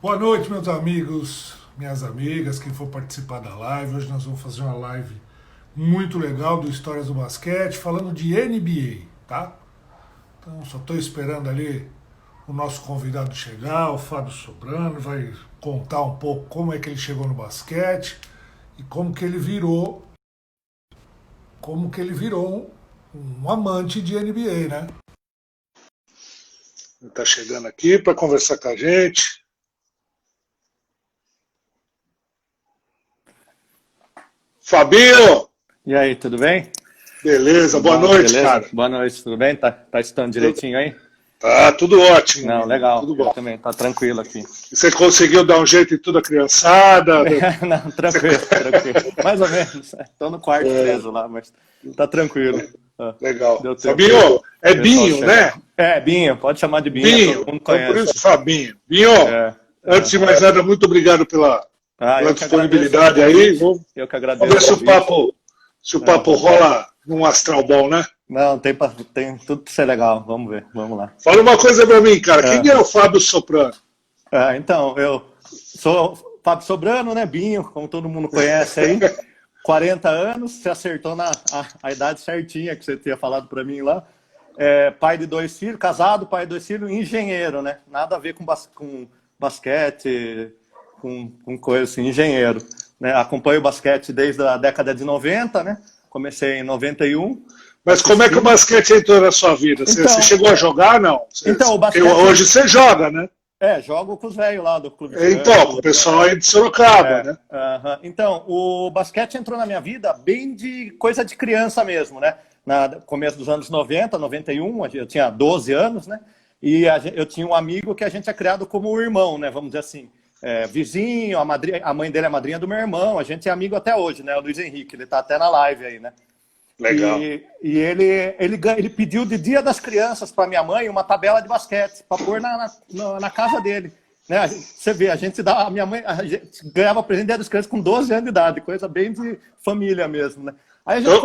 Boa noite, meus amigos, minhas amigas, quem for participar da live. Hoje nós vamos fazer uma live muito legal do Histórias do Basquete, falando de NBA, tá? Então, só estou esperando ali o nosso convidado chegar, o Fábio Sobrano, vai contar um pouco como é que ele chegou no basquete e como que ele virou um amante de NBA, né? Ele está chegando aqui para conversar com a gente. Fabinho! E aí, tudo bem? Beleza, boa noite, beleza? cara. Boa noite, tudo bem? Tá estando direitinho aí? Tá, tudo ótimo. Não, legal, tudo bom. Também, tá tranquilo aqui. E você conseguiu dar um jeito em tudo a criançada? Não, tranquilo. Mais ou menos. Tô no quarto preso lá, mas tá tranquilo. Legal. Fabinho, é Binho, né? É, Binho, pode chamar de Binho. Binho, Todo mundo conhece. por isso Fabinho. Binho, antes de mais nada, muito obrigado pela disponibilidade aí. Eu que agradeço. Vamos ver se o papo rola num astral bom, né? Não, tem tudo pra ser legal. Vamos ver, vamos lá. Fala uma coisa pra mim, cara. Quem é o Fábio Soprano? Então, eu sou Fábio Sobrano, né? Binho, como todo mundo conhece aí. 40 anos, você acertou a idade certinha que você tinha falado pra mim lá. Pai de 2 filhos, casado, pai de 2 filhos, engenheiro, né? Nada a ver com basquete, com coisa assim, engenheiro. Né? Acompanho o basquete desde a década de 90, né? Comecei em 91. Mas como é que o basquete entrou na sua vida? Você chegou a jogar, não? Então, o basquete... Hoje você joga, né? Jogo com os velhos lá do clube. Então, com o pessoal aí de Sorocaba, né? Então, o basquete entrou na minha vida bem de coisa de criança mesmo, né? No começo dos anos 90, 91, eu tinha 12 anos, né? E eu tinha um amigo que a gente é criado como irmão, né? Vamos dizer assim. Vizinho, a mãe dele é a madrinha do meu irmão, a gente é amigo até hoje, né? O Luiz Henrique, ele tá até na live aí, né? Legal. E ele pediu de Dia das Crianças para minha mãe uma tabela de basquete para pôr na casa dele. Né? Você vê, a minha mãe ganhava presente Dia das Crianças com 12 anos de idade, coisa bem de família mesmo. Né? Aí a gente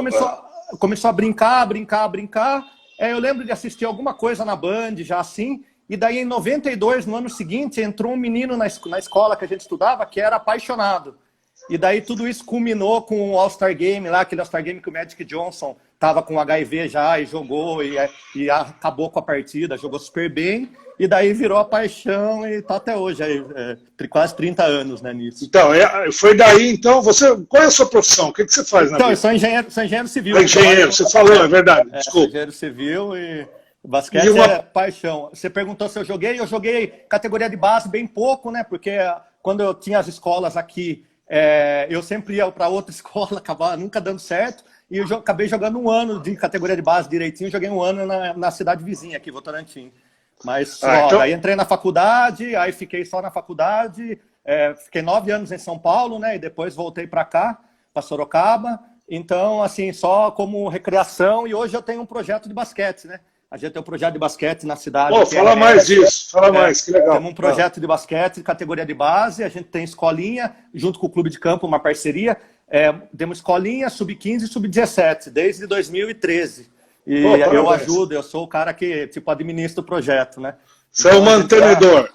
começou a brincar. Eu lembro de assistir alguma coisa na Band, já assim. E daí, em 92, no ano seguinte, entrou um menino na escola que a gente estudava que era apaixonado. E daí tudo isso culminou com o All-Star Game lá, aquele All-Star Game que o Magic Johnson estava com HIV já e jogou e acabou com a partida, jogou super bem. E daí virou a paixão e tá até hoje, quase 30 anos, né, nisso. Então, foi daí, então, qual é a sua profissão? O que você faz na vida? Então, eu sou engenheiro civil. Engenheiro, você falou, é verdade, desculpa. Sou engenheiro civil e basquete é paixão. Você perguntou se eu joguei categoria de base bem pouco, né, porque quando eu tinha as escolas aqui, eu sempre ia para outra escola, acabava nunca dando certo, e eu acabei jogando um ano de categoria de base direitinho, joguei um ano na cidade vizinha aqui, Votorantim. Mas então... aí entrei na faculdade, aí fiquei só na faculdade, fiquei 9 anos em São Paulo, né, e depois voltei para cá, para Sorocaba, então, assim, só como recreação, e hoje eu tenho um projeto de basquete, né. A gente tem um projeto de basquete na cidade. Fala mais disso, que legal. Temos um projeto de basquete de categoria de base, a gente tem escolinha, junto com o Clube de Campo, uma parceria. Temos escolinha, sub-15 e sub-17, desde 2013. E eu ajudo, eu sou o cara que administra o projeto, né? Você é o mantenedor.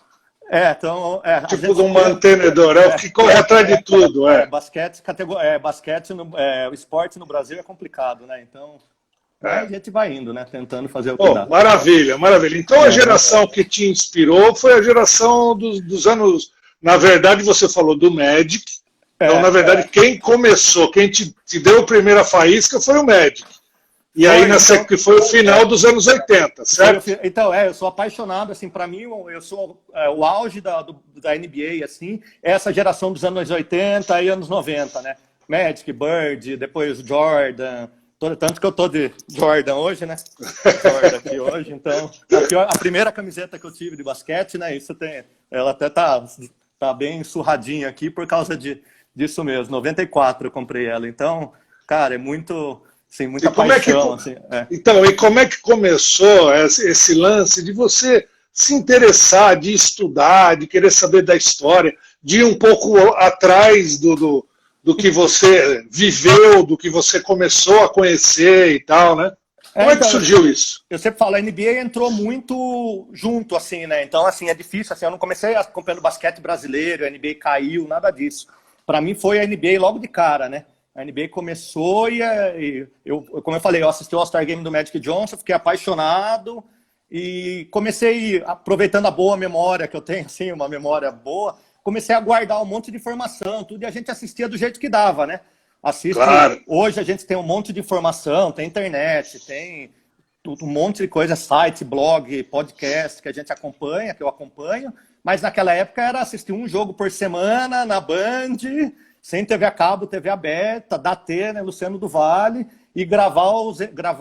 Tipo de um mantenedor, o que corre atrás de tudo. O esporte no Brasil é complicado, né? Então... a gente vai indo, né? Tentando fazer o que dá. Maravilha. Então a geração que te inspirou foi a geração dos anos... Na verdade, você falou do Magic. Então, na verdade, quem começou, quem te deu a primeira faísca foi o Magic. E aí, que foi o final dos anos 80, certo? Então, eu sou apaixonado, assim, para mim, eu sou o auge da NBA, assim, essa geração dos anos 80 e anos 90, né? Magic, Bird, depois Jordan... Tanto que eu tô de Jordan hoje, né? Jordan aqui hoje, então... A primeira camiseta que eu tive de basquete, né? Ela até tá bem surradinha aqui por causa disso mesmo. 94 eu comprei ela. Então, cara, é muito... Assim, muita paixão. Então, e como é que começou esse lance de você se interessar, de estudar, de querer saber da história, de ir um pouco atrás do que você viveu, do que você começou a conhecer e tal, né? Como é que Então, surgiu isso? eu sempre falo, a NBA entrou muito junto, assim, né? Então, assim, é difícil, assim, eu não comecei acompanhando basquete brasileiro, a NBA caiu, nada disso. Para mim foi a NBA logo de cara, né? A NBA começou e eu, como eu falei, eu assisti o All-Star Game do Magic Johnson, fiquei apaixonado e comecei, aproveitando a boa memória que eu tenho, assim, uma memória boa, comecei a guardar um monte de informação, tudo, e a gente assistia do jeito que dava, né? Assiste, Claro. hoje a gente tem um monte de informação, tem internet, tem um monte de coisa, site, blog, podcast que a gente acompanha, que eu acompanho, mas naquela época era assistir um jogo por semana na Band, sem TV a cabo, TV aberta, da T, né, Luciano do Vale, e gravar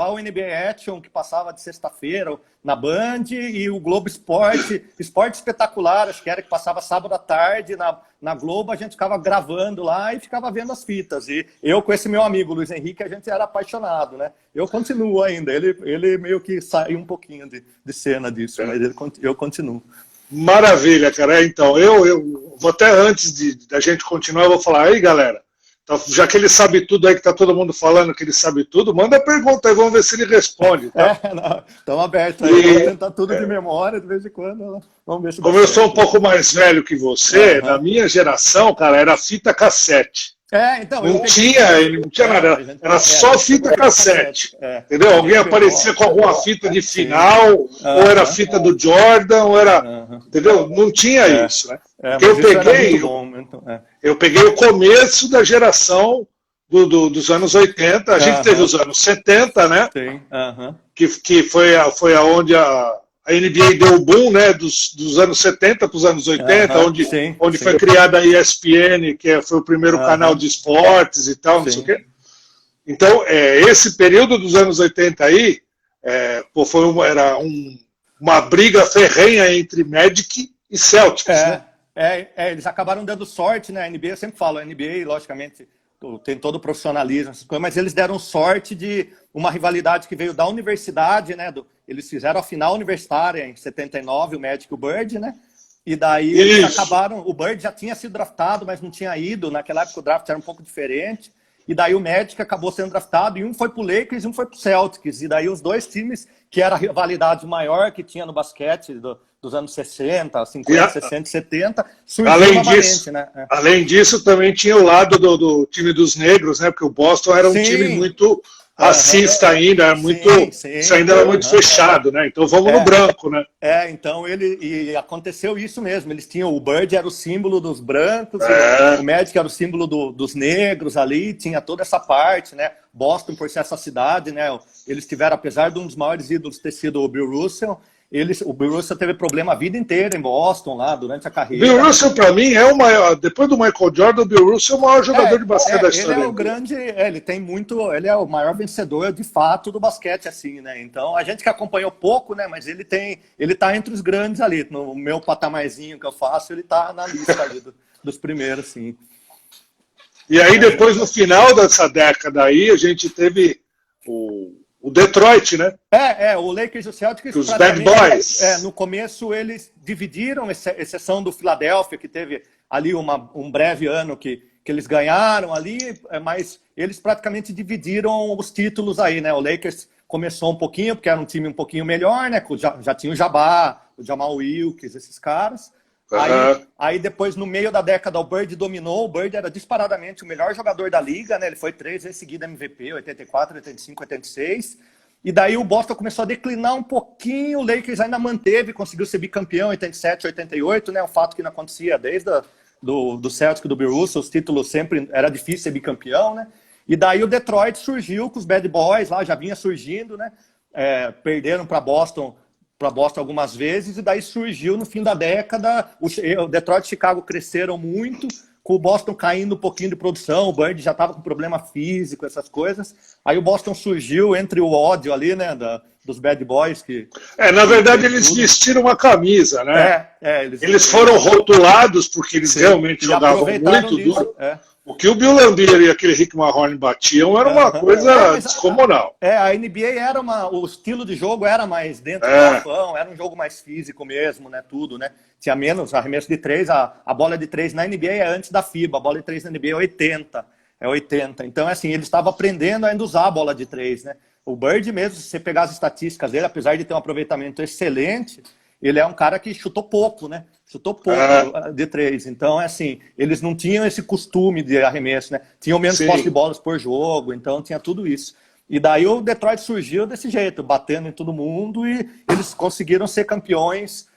o NBA Action, que passava de sexta-feira na Band, e o Globo Esporte, Esporte Espetacular, acho que era, que passava sábado à tarde na Globo, a gente ficava gravando lá e ficava vendo as fitas. E eu com esse meu amigo, Luiz Henrique, a gente era apaixonado, né? Eu continuo ainda, ele meio que saiu um pouquinho de cena disso, mas eu continuo. Maravilha, cara. Então, eu vou até antes da gente continuar, eu vou falar, aí, galera, já que ele sabe tudo aí, que tá todo mundo falando que ele sabe tudo, manda a pergunta aí, vamos ver se ele responde. Tá? Estamos abertos aí, vamos tentar tudo de memória, de vez em quando, vamos ver se como eu sou um pouco mais velho que você, na minha geração, cara, era fita cassete. Então, não tinha nada, era só fita cassete, entendeu? Alguém aparecia com alguma fita de final, ou era fita do Jordan, ou era, entendeu? Não tinha isso, né? Eu peguei o começo da geração dos anos 80, a gente teve os anos 70, né? Sim. Que foi aonde a NBA deu o boom, né, dos anos 70 para os anos 80, onde foi criada a ESPN, que foi o primeiro canal de esportes e tal, não sei o quê. Então, esse período dos anos 80 aí, era uma briga ferrenha entre Magic e Celtics, né? Eles acabaram dando sorte, né? A NBA, eu sempre falo, a NBA, logicamente, tem todo o profissionalismo, essas coisas, mas eles deram sorte de uma rivalidade que veio da universidade, né? Eles fizeram a final universitária em 79, o Magic e o Bird, né? E daí eles acabaram, o Bird já tinha sido draftado, mas não tinha ido, naquela época o draft era um pouco diferente, e daí o Magic acabou sendo draftado, e um foi pro Lakers e um foi pro Celtics, e daí os dois times, que era a rivalidade maior que tinha no basquete dos anos 60, 50, 60, 70, surgiu novamente, né? Além disso, também tinha o lado do time dos negros, né? Porque o Boston era um time muito racista ainda, era muito, isso ainda era muito fechado, né? Então vamos no branco, né? Então e aconteceu isso mesmo. Eles tinham, o Bird era o símbolo dos brancos, o Magic era o símbolo dos negros ali, tinha toda essa parte, né? Boston, por ser essa cidade, né? Eles tiveram, apesar de um dos maiores ídolos ter sido o Bill Russell, o Bill Russell teve problema a vida inteira em Boston, lá, durante a carreira. Bill Russell, para mim, é o maior, depois do Michael Jordan, o Bill Russell é o maior jogador de basquete da história. Ele é o grande, ele é o maior vencedor, de fato, do basquete, assim, né? Então, a gente que acompanhou pouco, né, mas ele tá entre os grandes ali, no meu patamarzinho que eu faço, ele tá na lista ali dos primeiros, sim. E aí, depois, no final dessa década aí, a gente teve o Detroit, né? O Lakers e o Celtics... Os Bad Boys. No começo, eles dividiram, exceção do Philadelphia, que teve ali um breve ano que eles ganharam ali, mas eles praticamente dividiram os títulos aí, né? O Lakers começou um pouquinho, porque era um time um pouquinho melhor, né? Já tinha o Jabbar, o Jamal Wilkes, esses caras. Aí depois, no meio da década, o Bird dominou. O Bird era disparadamente o melhor jogador da liga, né? Ele foi 3 vezes seguida MVP, 84, 85, 86. E daí o Boston começou a declinar um pouquinho. O Lakers ainda manteve, conseguiu ser bicampeão em 87, 88, né? Um fato que não acontecia desde do Celtics, do Bill Russell. Os títulos sempre era difícil ser bicampeão, né? E daí o Detroit surgiu com os Bad Boys lá, já vinha surgindo, né? Perderam para Boston algumas vezes, e daí surgiu no fim da década, o Detroit e Chicago cresceram muito, com o Boston caindo um pouquinho de produção, o Bird já estava com problema físico, essas coisas, aí o Boston surgiu entre o ódio ali, né, dos Bad Boys. Na verdade eles vestiram uma camisa, né? Eles foram rotulados porque eles realmente jogavam muito duro. O que o Bill Laimbeer e aquele Rick Mahorn batiam era uma coisa descomunal. A NBA o estilo de jogo era mais dentro do garrafão, era um jogo mais físico mesmo, né? Tudo, né? Tinha menos arremesso de 3, a bola de 3 na NBA é antes da FIBA, a bola de 3 na NBA é 80. Então, assim, eles estavam aprendendo ainda a usar a bola de 3, né? O Bird mesmo, se você pegar as estatísticas dele, apesar de ter um aproveitamento excelente, ele é um cara que chutou pouco, né? Chutou pouco de 3. Então, é assim, eles não tinham esse costume de arremesso, né? Tinham menos posse de bolas por jogo, então tinha tudo isso. E daí o Detroit surgiu desse jeito, batendo em todo mundo, e eles conseguiram ser campeões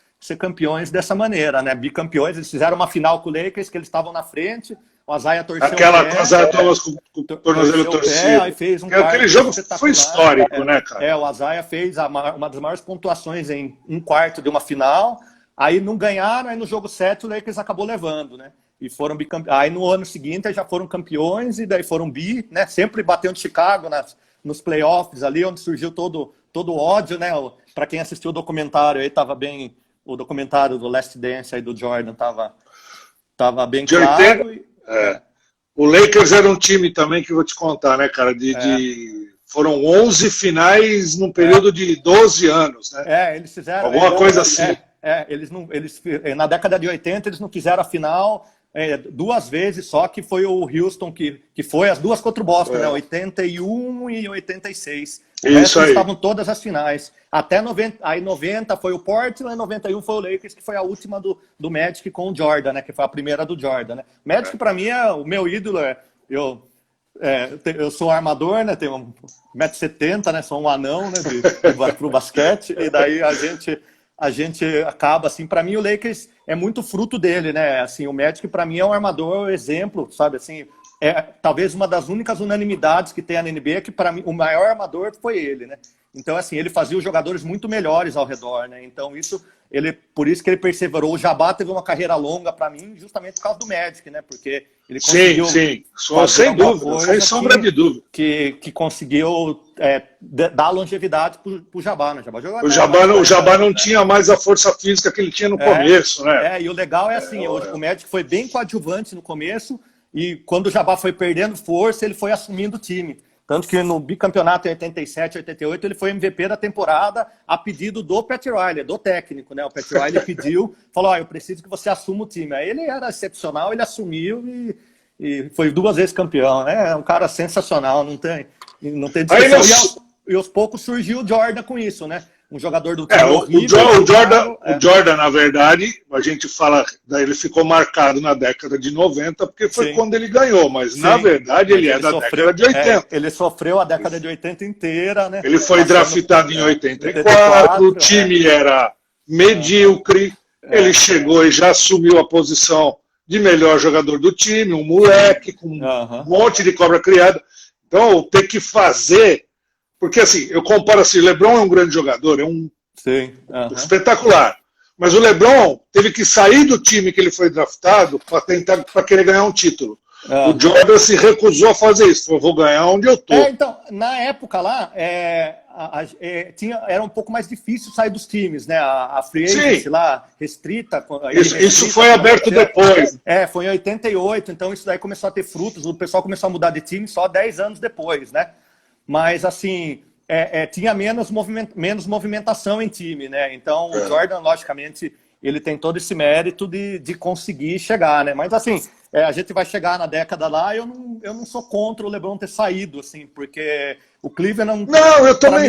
dessa maneira, né? Bicampeões. Eles fizeram uma final com o Lakers, que eles estavam na frente, o Isaiah torceu aquela o pé. Isaiah Thomas com o tornozelo torcido. Aí fez aquele jogo foi histórico, né, cara? O Isaiah fez uma das maiores pontuações em um quarto de uma final. Aí não ganharam, aí no jogo 7 o Lakers acabou levando, né? E foram bicampeões. Aí no ano seguinte já foram campeões e daí foram bi, né? Sempre batendo Chicago nos playoffs ali, onde surgiu todo o ódio, né? Para quem assistiu o documentário aí, tava bem. O documentário do Last Dance aí do Jordan tava bem claro. O Lakers era um time também que eu vou te contar, né, cara? Foram 11 finais num período de 12 anos, né? Eles fizeram. Alguma coisa assim. Na década de 80 eles não fizeram a final 2 vezes só, que foi o Houston, que foi as 2 contra o Boston, né? 81 e 86. Isso aí. Estavam todas as finais. Até 90, aí 90 foi o Portland, 91 foi o Lakers, que foi a última do Magic com o Jordan, né? Que foi a primeira do Jordan, né? Magic, para mim, é o meu ídolo. Eu sou armador, né? Tenho 1,70 m, né? Sou um anão, né? Pro basquete. E daí a gente acaba, assim, para mim o Lakers é muito fruto dele, né? Assim, o Magic, para mim, é um armador exemplo, sabe? Assim, talvez uma das únicas unanimidades que tem na NBA, que para mim o maior armador foi ele, né? Então, assim, ele fazia os jogadores muito melhores ao redor, né? Então, por isso que ele perseverou. O Jabá teve uma carreira longa para mim, justamente por causa do Magic, né? Porque ele conseguiu... Sim, sem dúvida, sem sombra de dúvida. Que conseguiu dar longevidade pro Jabá, né? O Jabá não tinha mais a força física que ele tinha no começo, né? E o legal é assim, o Magic foi bem coadjuvante no começo, e quando o Jabá foi perdendo força, ele foi assumindo o time. Tanto que no bicampeonato em 87, 88, ele foi MVP da temporada a pedido do Pat Riley, do técnico, né? O Pat Riley pediu, falou, eu preciso que você assuma o time. Aí ele era excepcional, ele assumiu e foi 2 vezes campeão, né? É um cara sensacional, não tem discussão. E aos poucos surgiu o Jordan com isso, né? Um jogador do time horrível. O Jordan, na verdade, a gente fala, ele ficou marcado na década de 90, porque foi quando ele ganhou, mas na verdade ele é da década de 80. Ele sofreu a década de 80 inteira, né? Ele foi draftado em 84, o time era medíocre, ele chegou e já assumiu a posição de melhor jogador do time, um moleque com um monte de cobra criada. Então, ter que fazer... Porque, assim, eu comparo assim, o LeBron é um grande jogador, é um espetacular. Mas o LeBron teve que sair do time que ele foi draftado para querer ganhar um título. O Jordan se recusou a fazer isso. Falou, vou ganhar onde eu tô. Então, na época lá, era um pouco mais difícil sair dos times, né? A free agency lá, restrita. Isso foi aberto depois. Foi em 88, então isso daí começou a ter frutos. O pessoal começou a mudar de time só 10 anos depois, né? Mas, assim, tinha menos movimentação em time, né? Então, o Jordan, logicamente, ele tem todo esse mérito de conseguir chegar, né? Mas, assim, a gente vai chegar na década lá, eu não sou contra o LeBron ter saído, assim, porque o Cleveland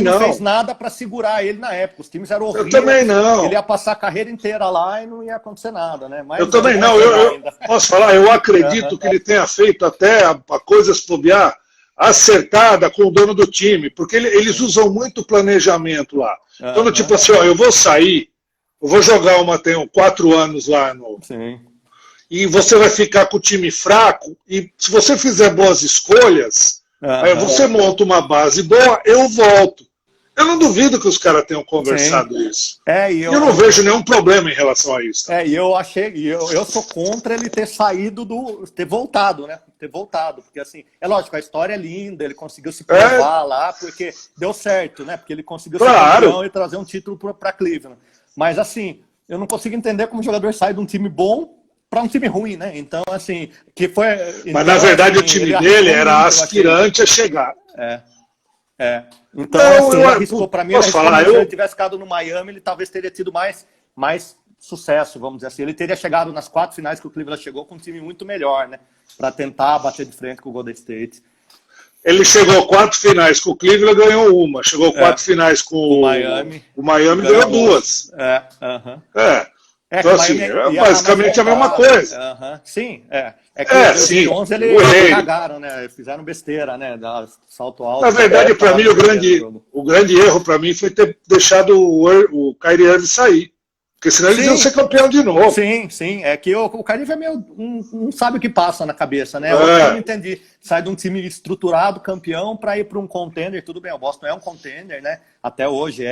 não fez nada para segurar ele na época. Os times eram horríveis. Eu também não. Ele ia passar a carreira inteira lá e não ia acontecer nada, né? Mas eu também não. Eu posso falar, eu acredito que ele tenha feito até a coisas bobear acertada com o dono do time, porque eles usam muito planejamento lá. Então, tipo assim, eu vou sair, eu vou jogar tenho 4 anos lá e você vai ficar com o time fraco, e se você fizer boas escolhas, aí você monta uma base boa, eu volto. Eu não duvido que os caras tenham conversado isso. Eu não vejo nenhum problema em relação a isso. Eu sou contra ele ter saído ter voltado, né? Ter voltado, porque assim, é lógico, a história é linda, ele conseguiu se provar lá, porque deu certo, né? Porque ele conseguiu ser campeão e trazer um título para Cleveland. Mas assim, eu não consigo entender como um jogador sai de um time bom para um time ruim, né? Então, assim, que foi... Mas na verdade o time dele era aspirante a chegar. Então, assim, ele arriscou, para mim, se ele tivesse ficado no Miami, ele talvez teria tido mais sucesso, vamos dizer assim. Ele teria chegado nas 4 finais que o Cleveland chegou com um time muito melhor, né? Para tentar bater de frente com o Golden State. Ele chegou a 4 finais com o Cleveland, ganhou uma. Chegou a 4 finais com o Miami. O Miami ganhou 2. Então, assim, é basicamente a mesma coisa. Sim, É que em 2011 eles cagaram, né? Fizeram besteira, né? Salto alto. Na verdade, para mim, o grande erro para mim foi ter deixado o Kyrie Irving sair. Porque senão eles iam ser campeão de novo. Sim. É que o Kyrie é meio. Não sabe o que passa na cabeça, né? Eu não entendi. Sai de um time estruturado, campeão, para ir para um contender. Tudo bem, o Boston é um contender, né? Até hoje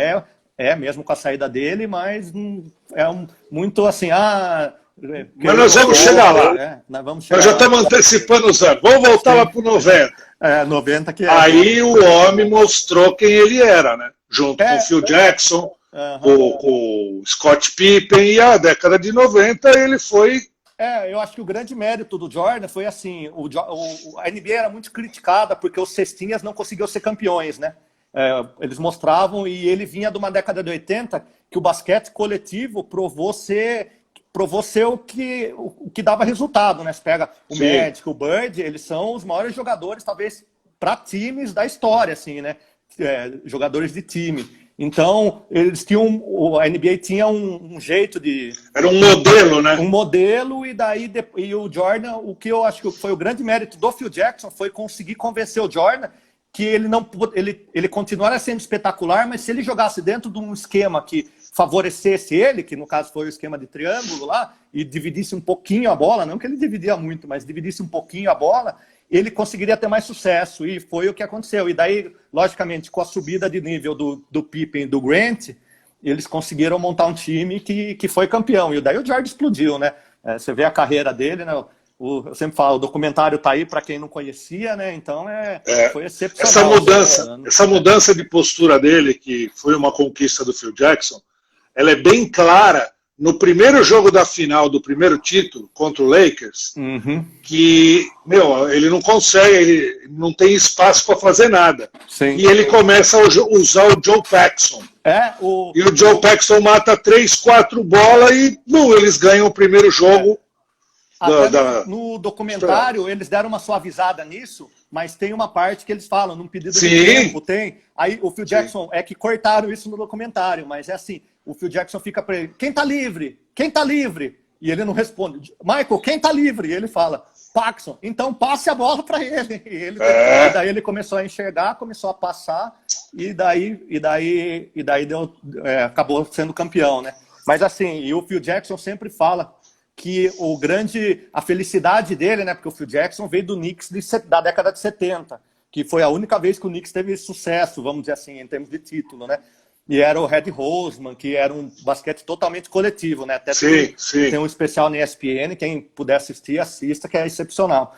mesmo com a saída dele, mas muito assim. Mas nós vamos chegar lá. Nós já estamos antecipando os anos. Vamos voltar lá para o 90. 90 que é. Aí o homem mostrou quem ele era, né? Junto com o Phil Jackson, com o Scott Pippen, e a década de 90 ele foi... eu acho que o grande mérito do Jordan foi assim, a NBA era muito criticada porque os cestinhas não conseguiam ser campeões, né? Eles mostravam, e ele vinha de uma década de 80 que o basquete coletivo provou ser o que dava resultado, né? Você pega o Magic, o Bird, eles são os maiores jogadores, talvez, para times da história, assim, né? Jogadores de time. Então, a NBA tinha um jeito de... Era um modelo, né? Um modelo, e o Jordan, o que eu acho que foi o grande mérito do Phil Jackson foi conseguir convencer o Jordan que ele continuaria sendo espetacular, mas se ele jogasse dentro de um esquema que favorecesse ele, que no caso foi o esquema de triângulo lá, e dividisse um pouquinho a bola, não que ele dividia muito, mas dividisse um pouquinho a bola, ele conseguiria ter mais sucesso, e foi o que aconteceu. E daí, logicamente, com a subida de nível do Pippen e do Grant, eles conseguiram montar um time que foi campeão, e daí o Jordan explodiu, né? Você vê a carreira dele, né? Eu sempre falo, o documentário tá aí para quem não conhecia, né? Então foi excepcional. Essa mudança de postura dele, que foi uma conquista do Phil Jackson, ela é bem clara no primeiro jogo da final do primeiro título contra o Lakers, que, ele não consegue, ele não tem espaço para fazer nada. Sim. E ele começa a usar o Joe Paxson. E o Joe Paxson mata 3, 4 bolas e eles ganham o primeiro jogo. No documentário, eles deram uma suavizada nisso, mas tem uma parte que eles falam, num pedido de tempo, tem. Aí o Phil Jackson, que cortaram isso no documentário, mas é assim, o Phil Jackson fica para ele, quem tá livre? Quem tá livre? E ele não responde, Michael, quem tá livre? E ele fala, Paxson, então passe a bola para ele. E daí ele começou a enxergar, começou a passar, e daí acabou sendo campeão, né? Mas assim, e o Phil Jackson sempre fala que a felicidade dele, né? Porque o Phil Jackson veio do Knicks da década de 70, que foi a única vez que o Knicks teve sucesso, vamos dizer assim, em termos de título, né? E era o Red Roseman, que era um basquete totalmente coletivo, né? Até tem um especial na ESPN, quem puder assistir, assista, que é excepcional.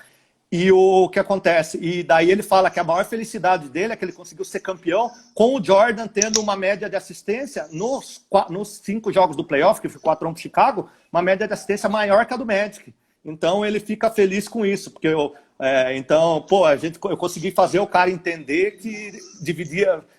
E o que acontece? E daí ele fala que a maior felicidade dele é que ele conseguiu ser campeão com o Jordan tendo uma média de assistência nos 5 jogos do playoff, que foi 4-1 para Chicago, uma média de assistência maior que a do Magic. Então ele fica feliz com isso, porque eu consegui fazer o cara entender que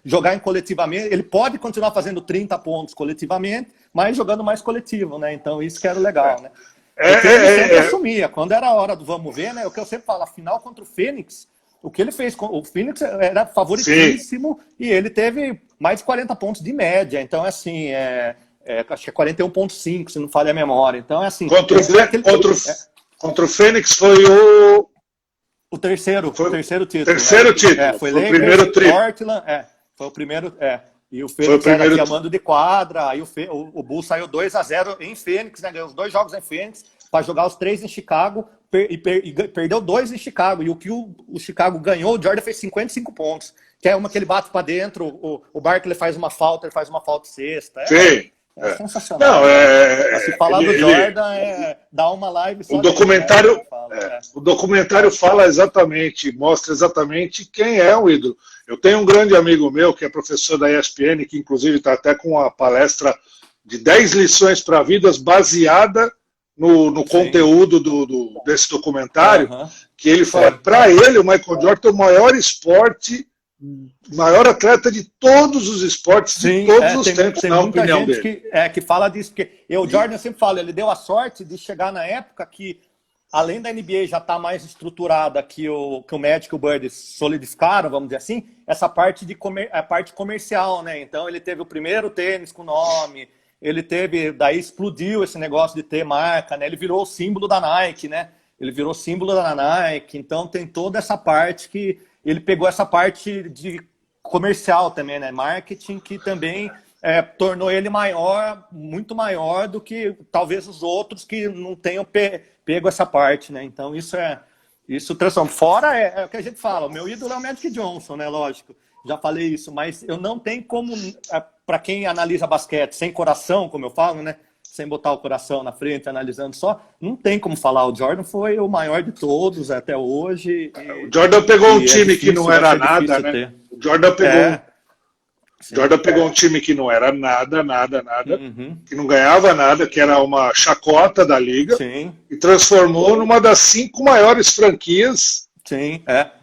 jogar em coletivamente, ele pode continuar fazendo 30 pontos coletivamente, mas jogando mais coletivo, né? Então isso que era legal, né? Porque ele sempre assumia. Quando era a hora do vamos ver, né? O que eu sempre falo, a final contra o Phoenix, o que ele fez, o Phoenix era favoritíssimo e ele teve mais de 40 pontos de média. Então, assim, acho que é 41,5, se não falha a memória. Então, é assim... Contra o Phoenix foi o terceiro título. Terceiro título. Foi o primeiro título. Portland, foi o primeiro... E o Fênix era aqui a mando de quadra, aí o Bulls saiu 2-0 em Fênix, né? Ganhou os 2 jogos em Fênix, para jogar os 3 em Chicago, e perdeu 2 em Chicago. E o que o Chicago ganhou, o Jordan fez 55 pontos, que é uma que ele bate para dentro, o Barkley faz uma falta, ele faz uma falta sexta. É sensacional. Não, se falar do Jordan, dá uma live só. O documentário fala exatamente, mostra exatamente quem é o ídolo. Eu tenho um grande amigo meu que é professor da ESPN, que inclusive está até com uma palestra de 10 lições para vidas baseada no conteúdo desse documentário, que ele fala, para ele, o Michael Jordan é o maior esporte, maior atleta de todos os esportes, de todos os tempos, na opinião dele. Que fala disso, porque o Jordan sempre fala, ele deu a sorte de chegar na época que além da NBA já estar mais estruturada que o Magic e o Bird solidificaram, vamos dizer assim, essa parte a parte comercial, né? Então ele teve o primeiro tênis com nome, ele teve, daí explodiu esse negócio de ter marca, né? Ele virou o símbolo da Nike, né? Ele virou símbolo da Nike, então tem toda essa parte que ele pegou essa parte de comercial também, né? Marketing, que também tornou ele maior, muito maior do que talvez os outros que não tenham pego essa parte, né? Então isso transforma. Fora é o que a gente fala, o meu ídolo é o Magic Johnson, né? Lógico, já falei isso, mas eu não tenho como, para quem analisa basquete sem coração, como eu falo, né? Sem botar o coração na frente, analisando só, não tem como falar. O Jordan foi o maior de todos até hoje. O Jordan pegou um time que não era nada, né? O Jordan pegou... Jordan pegou um time que não era nada, que não ganhava nada, que era uma chacota da liga, e transformou numa das 5 maiores franquias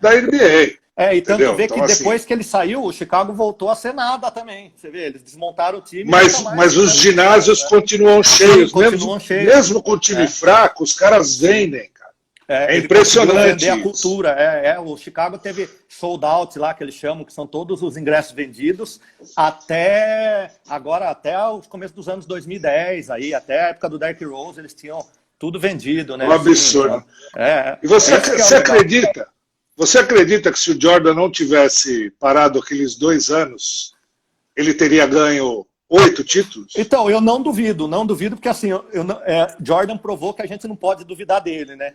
da NBA. E tanto ver que então, depois assim, que ele saiu, o Chicago voltou a ser nada também. Você vê, eles desmontaram o time. Mas os ginásios continuam cheios. Mesmo com o time fraco, os caras vendem, cara. É impressionante. Vender a cultura. O Chicago teve sold out lá, que eles chamam, que são todos os ingressos vendidos, até os começos dos anos 2010, aí, até a época do Derrick Rose, eles tinham tudo vendido, né? Um absurdo. E você acredita? Você acredita que se o Jordan não tivesse parado aqueles 2 anos, ele teria ganho 8 títulos? Então, eu não duvido, porque assim, Jordan provou que a gente não pode duvidar dele, né?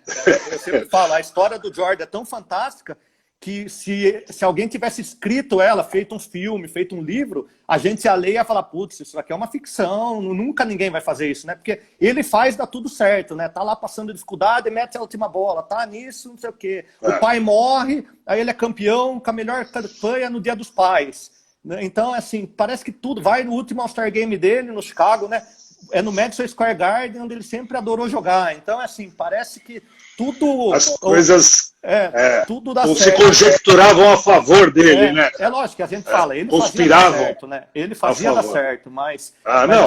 Eu sempre falo, a história do Jordan é tão fantástica que se alguém tivesse escrito ela, feito um filme, feito um livro, a gente ia ler e ia falar, putz, isso aqui é uma ficção, nunca ninguém vai fazer isso, né? Porque ele faz, dá tudo certo, né? Tá lá passando dificuldade, mete a última bola, tá nisso, não sei o quê. O pai morre, aí ele é campeão com a melhor campanha no Dia dos Pais. Então, assim, parece que tudo vai no último All-Star Game dele, no Chicago, né? É no Madison Square Garden, onde ele sempre adorou jogar. Então, assim, parece que tudo... As coisas tudo dá certo. Se conjecturavam a favor dele, né? É lógico que a gente fala, ele fazia dar certo, né? Ele fazia dar certo, mas...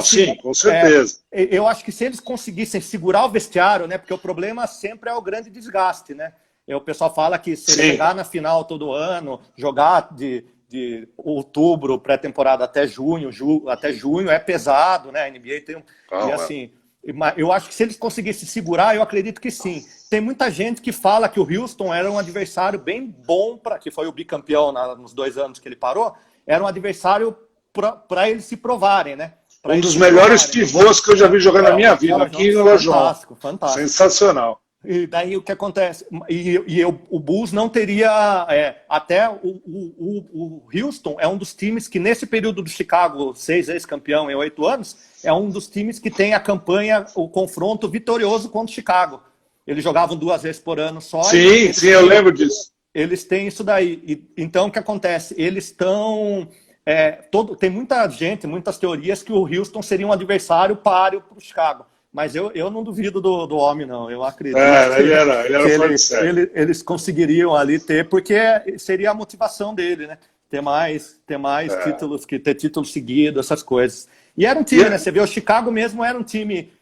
Sim, com certeza. Eu acho que se eles conseguissem segurar o vestiário, né? Porque o problema sempre é o grande desgaste, né? O pessoal fala que se ele chegar na final todo ano, jogar de outubro, pré-temporada até junho é pesado, né? A NBA tem e assim, eu acho que se eles conseguissem segurar, eu acredito que sim. Tem muita gente que fala que o Houston era um adversário bem bom, que foi o bicampeão nos 2 anos que ele parou, era um adversário para eles se provarem, né? Um dos melhores pivôs que eu já vi jogar na minha vida, aqui no Lajão. Fantástico. Sensacional. E daí o que acontece? O Bulls não teria... até o Houston é um dos times que, nesse período do Chicago, 6 ex-campeão em 8 anos, é um dos times que tem a campanha, o confronto vitorioso contra o Chicago. Eles jogavam 2 vezes por ano só. Sim, eu lembro disso. Eles têm isso daí. Então, o que acontece? Eles estão... tem muita gente, muitas teorias que o Houston seria um adversário páreo para o Chicago. Mas eu não duvido do homem, não. Eu acredito que eles conseguiriam ali ter, porque seria a motivação dele, né? Ter mais títulos, ter títulos seguidos, essas coisas. E era um time, né? Você vê, o Chicago mesmo era um time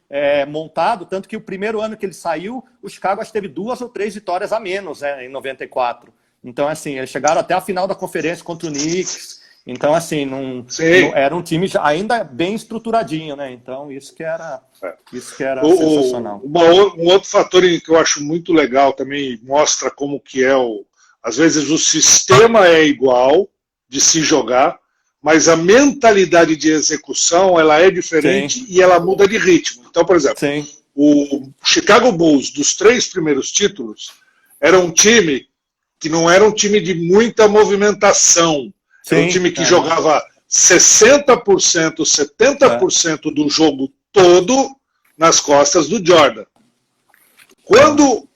montado, tanto que o primeiro ano que ele saiu, o Chicago acho que teve 2 ou 3 vitórias a menos, né, em 94. Então, assim, eles chegaram até a final da conferência contra o Knicks. Então, assim, não era um time ainda bem estruturadinho, né? Então, isso que era sensacional. Um outro fator que eu acho muito legal também, mostra como que às vezes o sistema é igual de se jogar, mas a mentalidade de execução ela é diferente e ela muda de ritmo. Então, por exemplo, o Chicago Bulls, dos 3 primeiros títulos, era um time que não era um time de muita movimentação. Era um time que jogava 60%, 70% do jogo todo nas costas do Jordan. Quando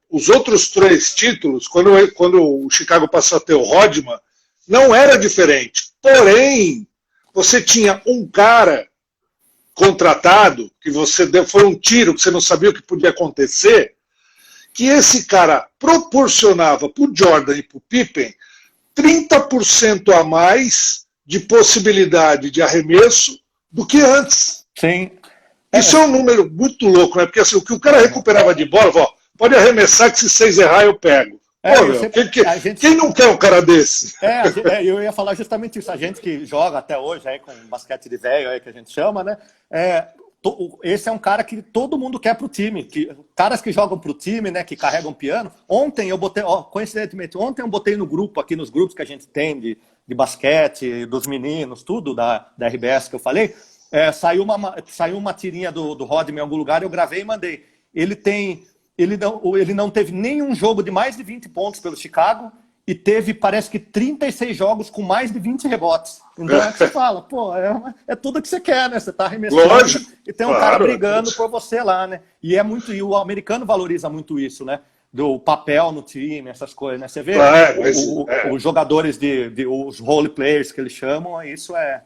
os outros 3 títulos, quando o Chicago passou a ter o Rodman, não era diferente. Porém, você tinha um cara contratado, que foi um tiro, que você não sabia o que podia acontecer, que esse cara proporcionava para o Jordan e para o Pippen 30% a mais de possibilidade de arremesso do que antes. Sim. Isso é um número muito louco, né? Porque assim, o que o cara recuperava de bola, ó, pode arremessar que se 6 errar eu pego. Quem não quer um cara desse? Eu ia falar justamente isso. A gente que joga até hoje aí, com basquete de velho, aí, que a gente chama, né? Esse é um cara que todo mundo quer pro time. Caras que jogam pro time, né? Que carregam piano. Ontem eu botei, coincidentemente, eu botei no grupo, aqui nos grupos que a gente tem de basquete, dos meninos, tudo, da RBS que eu falei. Saiu uma tirinha do Rodman em algum lugar, eu gravei e mandei. Ele não teve nenhum jogo de mais de 20 pontos pelo Chicago e teve, parece que, 36 jogos com mais de 20 rebotes. Então você fala, pô, é tudo que você quer, né? Você tá arremessando. Lógico, e tem um cara brigando por você lá, né? E o americano valoriza muito isso, né? Do papel no time, essas coisas, né? Você vê os jogadores os role players que eles chamam, isso é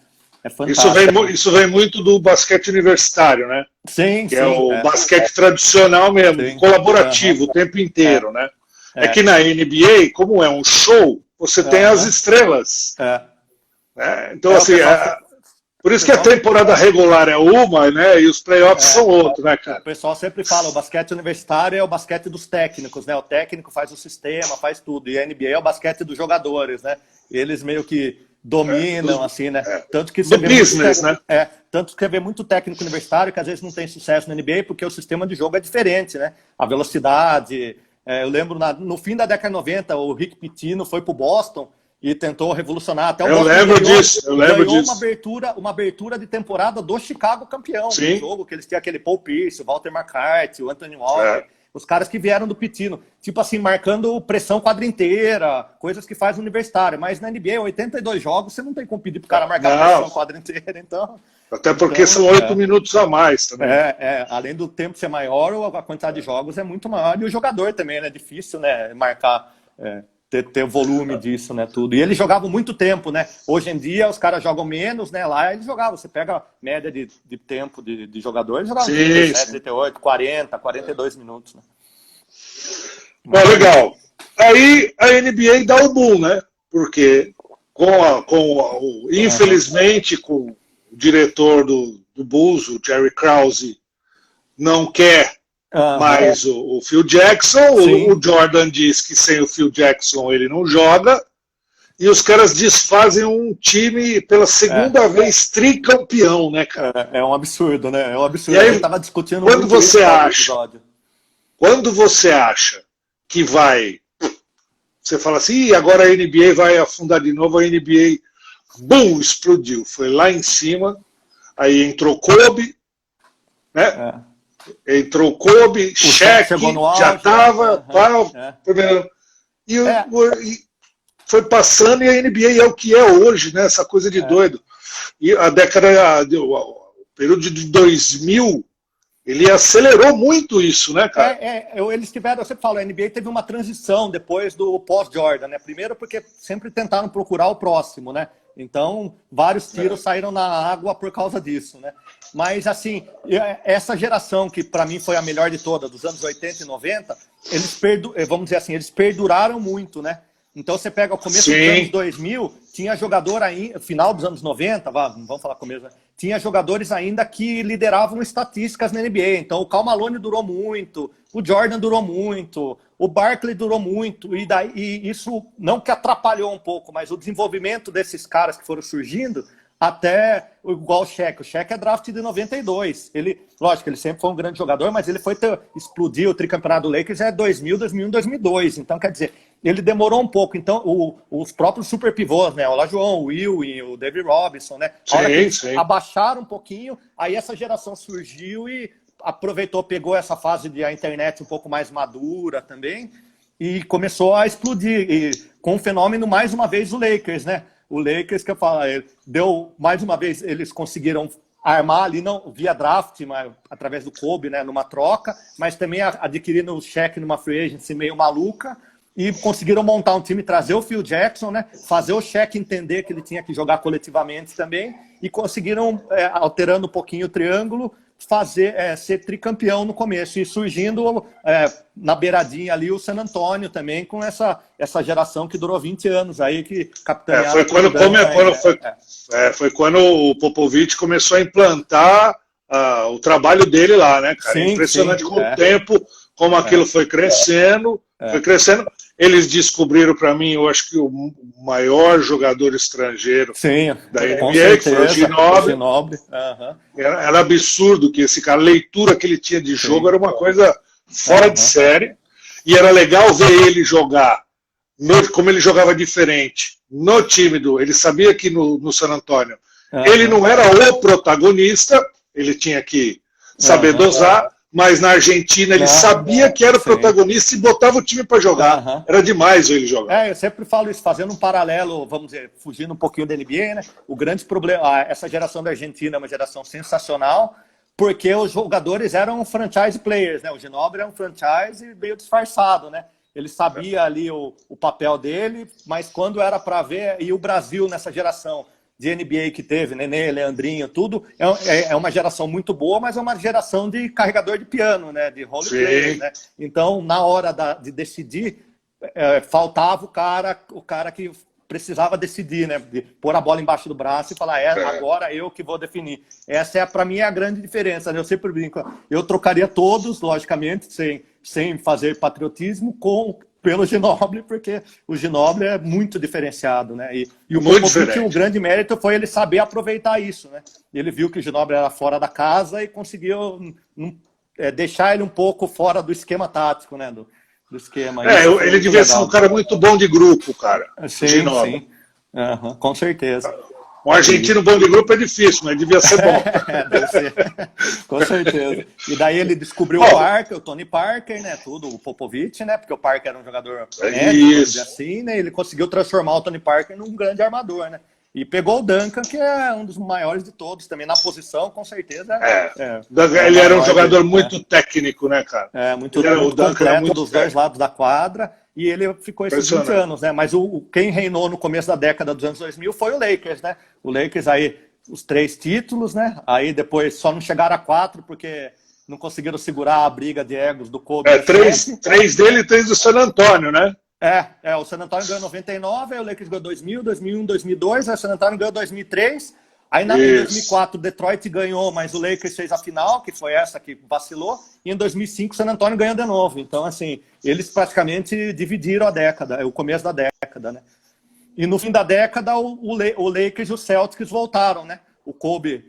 fantástico. Isso vem muito do basquete universitário, né? Sim, que é o basquete tradicional mesmo, colaborativo o tempo inteiro, né? É que na NBA, como é um show, você tem as estrelas. Então, assim, por isso que a temporada regular é uma, né? E os playoffs são outro, né, cara? O pessoal sempre fala, o basquete universitário é o basquete dos técnicos, né? O técnico faz o sistema, faz tudo. E a NBA é o basquete dos jogadores, né? Eles meio que dominam, assim, né? Tanto que você vê business, né? Tanto que você vê muito técnico universitário que às vezes não tem sucesso na NBA porque o sistema de jogo é diferente, né? A velocidade. Eu lembro no fim da década de 90, o Rick Pitino foi pro Boston e tentou revolucionar até o Boston. Eu lembro disso. Uma abertura de temporada do Chicago campeão. Sim. No jogo que eles tinham aquele Paul Pierce, o Walter McCarthy, o Anthony Walker. Os caras que vieram do Pitino, tipo assim, marcando pressão quadra inteira, coisas que faz o universitário. Mas na NBA, 82 jogos, você não tem como pedir pro cara marcar pressão quadra inteira, então... Até porque são 8 minutos a mais também. Além do tempo ser maior, a quantidade de jogos é muito maior. E o jogador também, né? É difícil, né? Marcar, ter volume disso, né? Tudo. E eles jogavam muito tempo, né? Hoje em dia, os caras jogam menos, né? Lá eles jogavam. Você pega a média de tempo de jogador, eles jogavam 37, 38, 40, 42 minutos, né? Legal. Aí a NBA dá o boom, né? Porque infelizmente, com o diretor do Bulls, o Jerry Krause, não quer mais o Phil Jackson. O Jordan diz que sem o Phil Jackson ele não joga. E os caras desfazem um time pela segunda vez tricampeão, né, cara? É um absurdo, né? É um absurdo. E aí, a gente tava discutindo quando você acha que vai... Você fala assim, agora a NBA vai afundar de novo, a NBA, bum, explodiu. Foi lá em cima, aí entrou Kobe, né? Entrou Kobe, Shaq, já estava, e foi passando, e a NBA é o que é hoje, né? Essa coisa de doido. E a década, o período de 2000, ele acelerou muito isso, né, cara? Eles tiveram, eu sempre falo, a NBA teve uma transição depois do pós-Jordan, né? Primeiro porque sempre tentaram procurar o próximo, né? Então, vários tiros saíram na água por causa disso, né? Mas, assim, essa geração, que para mim foi a melhor de todas, dos anos 80 e 90, vamos dizer assim, eles perduraram muito, né? Então, você pega o começo dos anos 2000, tinha jogador ainda, final dos anos 90, vamos falar começo, né? Tinha jogadores ainda que lideravam estatísticas na NBA. Então, o Karl Malone durou muito, o Jordan durou muito, o Barkley durou muito, e isso não que atrapalhou um pouco, mas o desenvolvimento desses caras que foram surgindo, até igual o Shaq. O Shaq é draft de 92. Lógico, ele sempre foi um grande jogador, mas ele explodiu o tricampeonato do Lakers 2000, 2001, 2002. Então, quer dizer, ele demorou um pouco. Então, os próprios super pivôs, né? O Olajuwon, o Will e o David Robinson, né? Abaixaram um pouquinho, aí essa geração surgiu e aproveitou, pegou essa fase de a internet um pouco mais madura também e começou a explodir. E com o fenômeno, mais uma vez, o Lakers, né? O Lakers, que eu falo, mais uma vez, eles conseguiram armar ali, não via draft, mas através do Kobe, né, numa troca, mas também adquirindo o Shaq numa free agency meio maluca, e conseguiram montar um time, trazer o Phil Jackson, né, fazer o Shaq entender que ele tinha que jogar coletivamente também, e conseguiram, alterando um pouquinho o triângulo, ser tricampeão no começo, e surgindo na beiradinha ali o San Antonio também, com essa geração que durou 20 anos aí, que capitaneava... Foi quando o Popovich começou a implantar o trabalho dele lá, né, cara? Sim, Impressionante sim, com o tempo, como aquilo foi crescendo, foi crescendo. Eles descobriram para mim, eu acho que o maior jogador estrangeiro da NBA, que foi o Ginobili. Era absurdo que esse cara, a leitura que ele tinha de jogo era uma coisa fora de série. E era legal ver ele jogar, como ele jogava diferente no time ele sabia que no San Antonio ele não era o protagonista, ele tinha que saber dosar, mas na Argentina ele sabia que era o protagonista e botava o time para jogar. Era demais ele jogar. Eu sempre falo isso, fazendo um paralelo, vamos dizer, fugindo um pouquinho da NBA, né? O grande problema, essa geração da Argentina é uma geração sensacional, porque os jogadores eram franchise players, né? O Ginobili era um franchise meio disfarçado, né? Ele sabia ali o papel dele, mas quando era para ver, e o Brasil nessa geração de NBA que teve, Nenê, Leandrinho, tudo, é uma geração muito boa, mas é uma geração de carregador de piano, né? De role players, né? Então, na hora de decidir, faltava o cara que precisava decidir, né? De pôr a bola embaixo do braço e falar, agora eu que vou definir. Essa para mim é a grande diferença, né? Eu sempre brinco, eu trocaria todos, logicamente, sem fazer patriotismo, pelo Ginobili, porque o Ginobili é muito diferenciado, né? E o Popovich, um grande mérito foi ele saber aproveitar isso, né? Ele viu que o Ginobili era fora da casa e conseguiu deixar ele um pouco fora do esquema tático, né? Do esquema. Ele devia ser um cara muito bom de grupo, cara. Sim. Com certeza. Um argentino bom de grupo é difícil, mas devia ser bom. Deve ser. Com certeza. E daí ele descobriu o Tony Parker, né? O Popovich, né? Porque o Parker era um jogador médio, assim, né? Ele conseguiu transformar o Tony Parker num grande armador, né? E pegou o Duncan, que é um dos maiores de todos, também na posição, com certeza. Ele era um jogador muito técnico, né, cara? Muito completo dos dois lados da quadra. E ele ficou esses 20 anos, né? Mas quem reinou no começo da década dos anos 2000 foi o Lakers, né? O Lakers aí, os 3 títulos, né? Aí depois só não chegaram a 4, porque não conseguiram segurar a briga de egos do Kobe. 3 dele e 3 do San Antonio, né? O San Antonio ganhou 99, aí o Lakers ganhou 2000, 2001, 2002, aí o San Antonio ganhou 2003. Aí em 2004 o Detroit ganhou, mas o Lakers fez a final, que foi essa que vacilou, e em 2005 o San Antonio ganhou de novo. Então, assim, eles praticamente dividiram a década, o começo da década, né? E no fim da década o Lakers e o Celtics voltaram, né? O Kobe...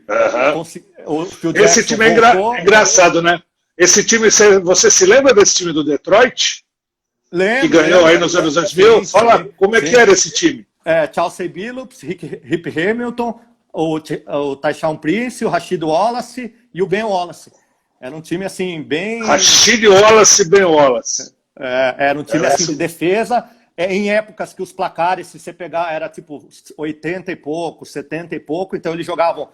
Esse time é engraçado, né? Esse time, você se lembra desse time do Detroit? Lembro. Que ganhou aí nos anos 2000? Fala, como é que era esse time? Chauncey Billups, Rip Hamilton, o Tyshawn Prince, o Rasheed Wallace e o Ben Wallace. Era um time assim, bem... Rasheed Wallace e Ben Wallace. Era um time assim, de defesa, em épocas que os placares, se você pegar, era tipo 80 e pouco, 70 e pouco, então eles jogavam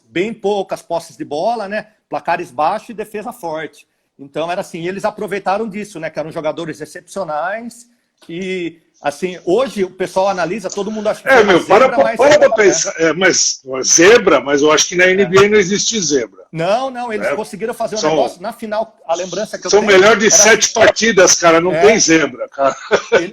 bem poucas posses de bola, né? Placares baixos e defesa forte. Então era assim, eles aproveitaram disso, né? Que eram jogadores excepcionais e... Assim, hoje o pessoal analisa, todo mundo acha que para pensar. Mas zebra, mas eu acho que na NBA não existe zebra. Não, eles conseguiram fazer um negócio. Na final, a lembrança que eu tenho... São melhor de 7 partidas, cara, não tem zebra, cara.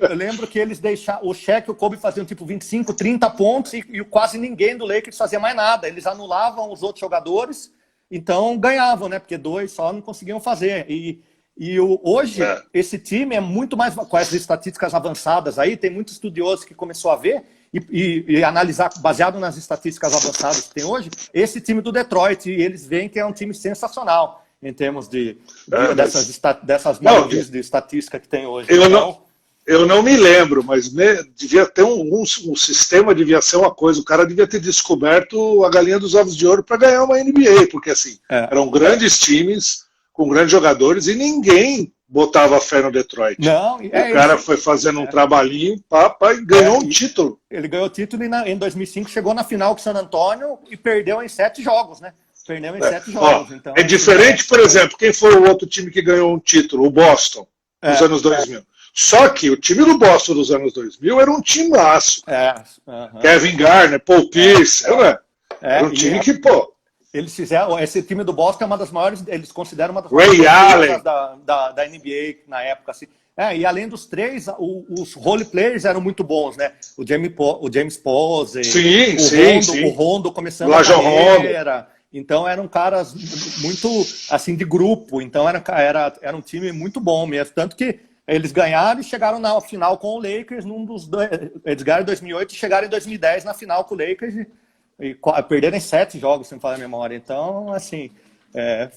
Eu lembro que eles deixaram... O Shaq e o Kobe faziam tipo 25, 30 pontos e quase ninguém do Lakers fazia mais nada. Eles anulavam os outros jogadores, então ganhavam, né? Porque 2 só não conseguiam fazer. Hoje, esse time é muito mais... Com as estatísticas avançadas aí, tem muitos estudiosos que começou a ver e analisar, baseado nas estatísticas avançadas que tem hoje, esse time do Detroit. E eles veem que é um time sensacional em termos dessas maravilhas de estatística que tem hoje. Eu não me lembro, mas devia ter um sistema, devia ser uma coisa. O cara devia ter descoberto a galinha dos ovos de ouro para ganhar uma NBA, porque assim, eram grandes times... com grandes jogadores, e ninguém botava fé no Detroit. O cara foi fazendo um trabalhinho e ganhou um título. Ele ganhou o título e em 2005 chegou na final com o San Antonio e perdeu em 7 jogos, né? Perdeu em 7 jogos. Então, é diferente, por exemplo, quem foi o outro time que ganhou um título? O Boston, nos anos 2000. Só que o time do Boston dos anos 2000 era um timaço. Kevin Garnett, Paul Pierce, era um time que, eles fizeram, esse time do Boston é uma das maiores, eles consideram uma das Ray Allen da NBA na época, assim. E além dos 3, os role players eram muito bons, né? O James Posey, o Rondo começando a carreira. Então eram caras muito, assim, de grupo. Então era um time muito bom mesmo. Tanto que eles ganharam e chegaram na final com o Lakers, eles ganharam em 2008 e chegaram em 2010 na final com o Lakers e perderam em 7 jogos, se não me falar a memória. Então, assim,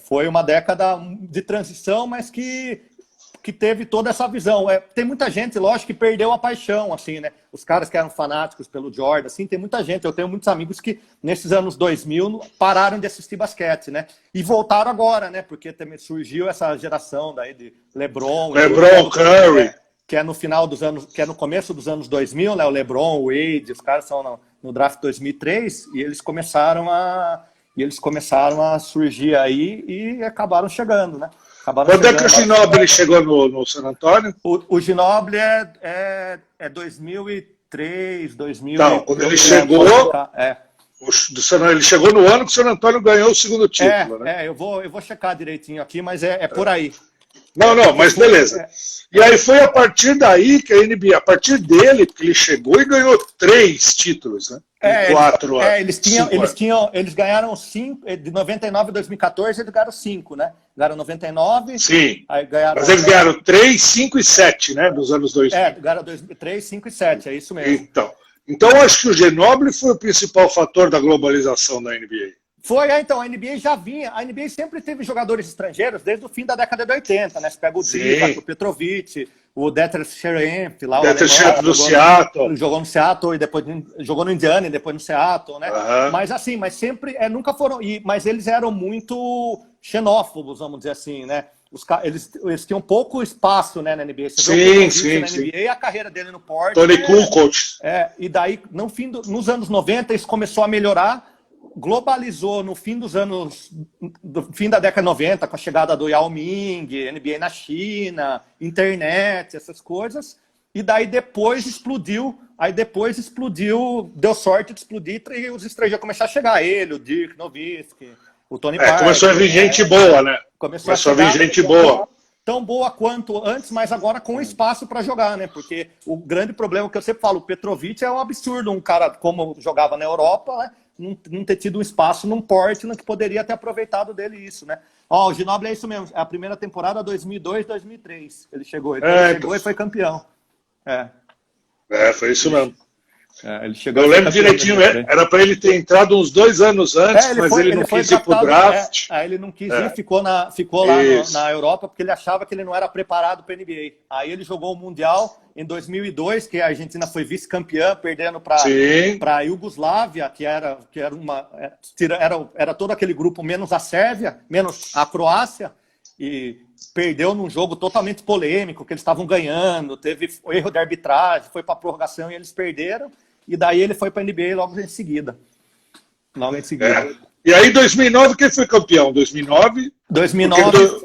foi uma década de transição, mas que teve toda essa visão. Tem muita gente, lógico, que perdeu a paixão, assim, né? Os caras que eram fanáticos pelo Jordan, assim, tem muita gente. Eu tenho muitos amigos que, nesses anos 2000, pararam de assistir basquete, né? E voltaram agora, né? Porque também surgiu essa geração daí de LeBron, Curry. Que é no final dos anos, que é no começo dos anos 2000, né? O LeBron, o Wade, os caras são no draft 2003 e eles começaram a surgir aí e acabaram chegando, né? Quando é que o Ginobili chegou no San Antonio? O Ginobili é 2003, 2000. Então, quando ele chegou, ele chegou no ano que o San Antonio ganhou o segundo título, né? Eu vou checar direitinho aqui, mas é por aí. Não, mas beleza. E aí foi a partir daí que a NBA, a partir dele, que ele chegou e ganhou 3 títulos, né? Em 4 anos. Eles ganharam 5, de 99 a 2014, eles ganharam 5, né? Ganharam 99. Sim. Aí ganharam, mas eles ganharam 3, 5 e 7, né? Nos anos 2000. Ganharam 3, 5 e 7, é isso mesmo. Então acho que o Ginobili foi o principal fator da globalização da NBA. Então, a NBA já vinha, a NBA sempre teve jogadores estrangeiros desde o fim da década de 80, né? Você pega o Divac, o Petrovic, o Detlef Schrempf, lá o alemão, do Seattle. Jogou no Seattle e depois jogou no Indiana e depois no Seattle, né? Mas sempre, nunca foram, mas eles eram muito xenófobos, vamos dizer assim, né? Eles tinham pouco espaço, né, na NBA. Você sim. Na NBA, e a carreira dele no Portland. Tony Kukoc. E daí, nos anos 90, isso começou a melhorar, globalizou no fim fim da década de 90, com a chegada do Yao Ming, NBA na China, internet, essas coisas, e daí depois explodiu, deu sorte de explodir e os estrangeiros começaram a chegar, ele, o Dirk Nowitzki, o Tony Parker. Começou a vir gente boa, né? Começou a vir gente boa. Tão boa quanto antes, mas agora com espaço para jogar, né? Porque o grande problema que eu sempre falo, o Petrovic é um absurdo, um cara como jogava na Europa, né? Não ter tido um espaço num Portland que poderia ter aproveitado dele isso, né? O Ginobili é isso mesmo, é a primeira temporada 2002-2003. Ele chegou e foi campeão. Foi isso mesmo. Ele chegou, eu lembro direitinho, era para ele ter entrado uns 2 anos antes, mas ele não quis ir pro draft. Ele não quis ir, ficou lá na Europa, porque ele achava que ele não era preparado para a NBA. Aí ele jogou o Mundial em 2002, que a Argentina foi vice-campeã, perdendo para a Iugoslávia, que era todo aquele grupo, menos a Sérvia, menos a Croácia, e perdeu num jogo totalmente polêmico, que eles estavam ganhando, teve erro de arbitragem, foi para a prorrogação e eles perderam. E daí ele foi para a NBA logo em seguida. E aí, em 2009, quem foi campeão? 2009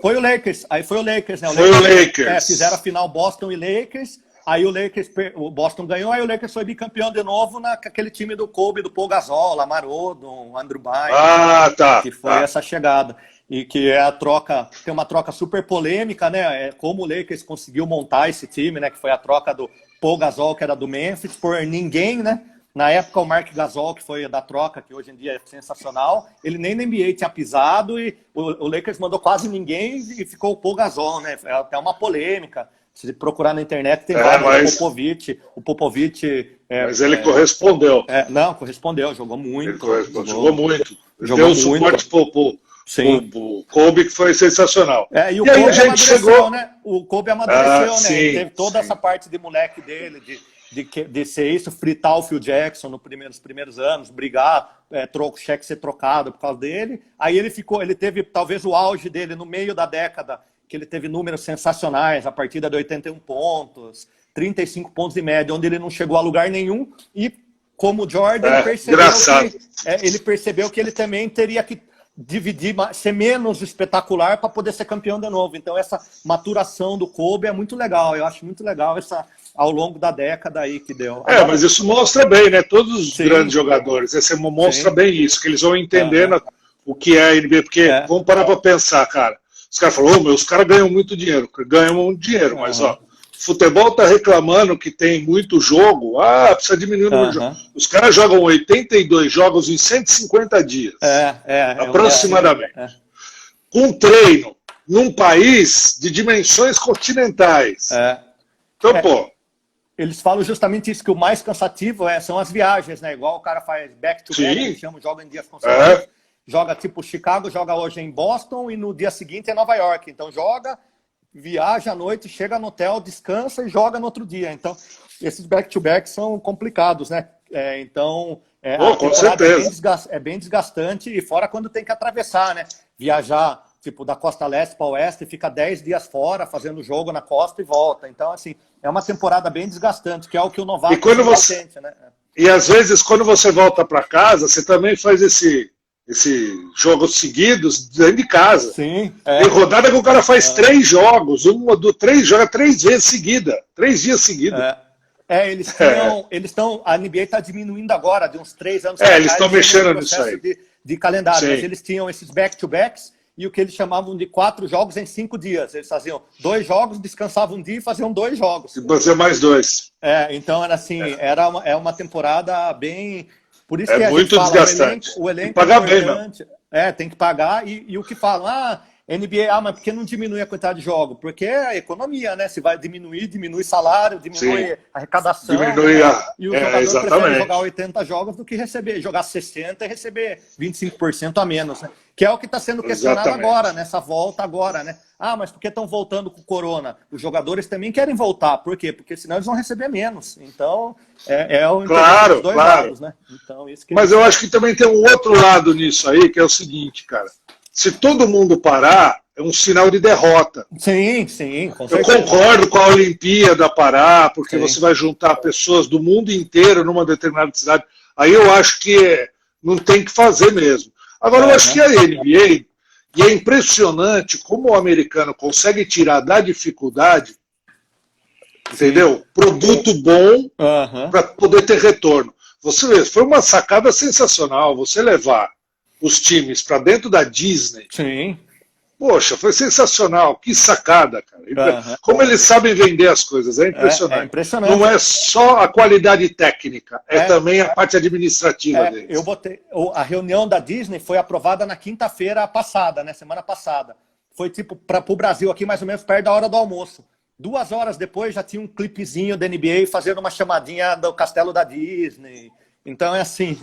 foi o Lakers. Aí foi o Lakers, né? Foi o Lakers. Fizeram a final Boston e Lakers. Aí o Boston ganhou, aí o Lakers foi bicampeão de novo naquele time do Kobe, do Paul Gasol, Lamar Odom, Andrew Bynum. Que foi essa chegada. E que tem uma troca super polêmica, né? Como o Lakers conseguiu montar esse time, né? Que foi a troca do Paul Gasol, que era do Memphis, por ninguém, né? Na época, o Mark Gasol, que foi da troca, que hoje em dia é sensacional, ele nem na NBA tinha pisado e o Lakers mandou quase ninguém e ficou o Paul Gasol, né? É até uma polêmica. Se procurar na internet, tem vários. O Popovich... mas ele correspondeu. Correspondeu, jogou muito. Jogou muito. Deu um suporte o Kobe, que foi sensacional. E o Kobe amadureceu, né? O Kobe amadureceu, né? Ele teve toda essa parte de moleque dele, de ser isso, fritar o Phil Jackson nos primeiros anos, brigar, o cheque ser trocado por causa dele. Aí ele teve talvez o auge dele no meio da década, que ele teve números sensacionais, a partida de 81 pontos, 35 pontos de média, onde ele não chegou a lugar nenhum. E como o Jordan, ele percebeu que ele também teria que dividir, ser menos espetacular para poder ser campeão de novo. Então essa maturação do Kobe é muito legal. Eu acho muito legal ao longo da década aí que deu. Mas isso mostra bem, né? Todos os grandes jogadores. Você mostra bem isso, que eles vão entendendo o que é a NBA. Porque vamos parar para pensar, cara. Os caras falam, os caras ganham muito dinheiro. Ganham muito dinheiro, mas futebol está reclamando que tem muito jogo, precisa diminuir o número de jogos. Os caras jogam 82 jogos em 150 dias, aproximadamente. Com treino, num país de dimensões continentais. Então, pô... Eles falam justamente isso, que o mais cansativo são as viagens, né? Igual o cara faz back-to-back, que chama, joga em dias consecutivos. Joga tipo Chicago, joga hoje em Boston e no dia seguinte é Nova York. Então joga, viaja à noite, chega no hotel, descansa e joga no outro dia. Então esses back-to-back são complicados, né? Então com certeza. É bem desgastante, e fora quando tem que atravessar, né? Viajar tipo da costa leste para oeste, fica 10 dias fora fazendo jogo na costa e volta. Então assim, é uma temporada bem desgastante, que é o que o novato sente, né? E às vezes quando você volta para casa, você também faz esse jogos seguidos dentro de casa. Sim. Tem rodada que o cara faz 3 jogos, joga 3 vezes seguida, 3 dias seguidos. Eles estão. A NBA está diminuindo agora, de uns 3 anos. Eles estão mexendo nisso aí. De calendário. Sim. Mas eles tinham esses back-to-backs e o que eles chamavam de 4 jogos em 5 dias. Eles faziam 2 jogos, descansavam um dia e faziam 2 jogos. E fazer mais 2. Então era assim, é uma temporada bem. Por isso que é muito desgastante. O elenco tem que pagar bem, mano. Tem que pagar. E o que falam? NBA, mas por que não diminui a quantidade de jogos? Porque é a economia, né? Se vai diminui salário, diminui a arrecadação. E o jogador prefere jogar 80 jogos do que jogar 60 e receber 25% a menos, né? Que é o que está sendo questionado agora, nessa volta agora, né? Mas por que estão voltando com o Corona? Os jogadores também querem voltar. Por quê? Porque senão eles vão receber menos. Então, o interesse dos dois lados, né? Então, mas eu acho que também tem um outro lado nisso aí, que é o seguinte, cara. Se todo mundo parar, é um sinal de derrota. Sim, com certeza. Eu concordo com a Olimpíada parar, porque você vai juntar pessoas do mundo inteiro numa determinada cidade. Aí eu acho que não tem que fazer mesmo. Agora, eu acho que a NBA, e é impressionante como o americano consegue tirar da dificuldade, entendeu? Produto bom para poder ter retorno. Você vê, foi uma sacada sensacional você levar os times para dentro da Disney. Sim. Poxa, foi sensacional. Que sacada, cara. Como eles sabem vender as coisas, é impressionante. É impressionante. Não é só a qualidade técnica, também a parte administrativa deles. A reunião da Disney foi aprovada na quinta-feira passada, né? Semana passada. Foi tipo para o Brasil aqui mais ou menos perto da hora do almoço. 2 horas depois já tinha um clipezinho da NBA fazendo uma chamadinha do castelo da Disney. Então é assim,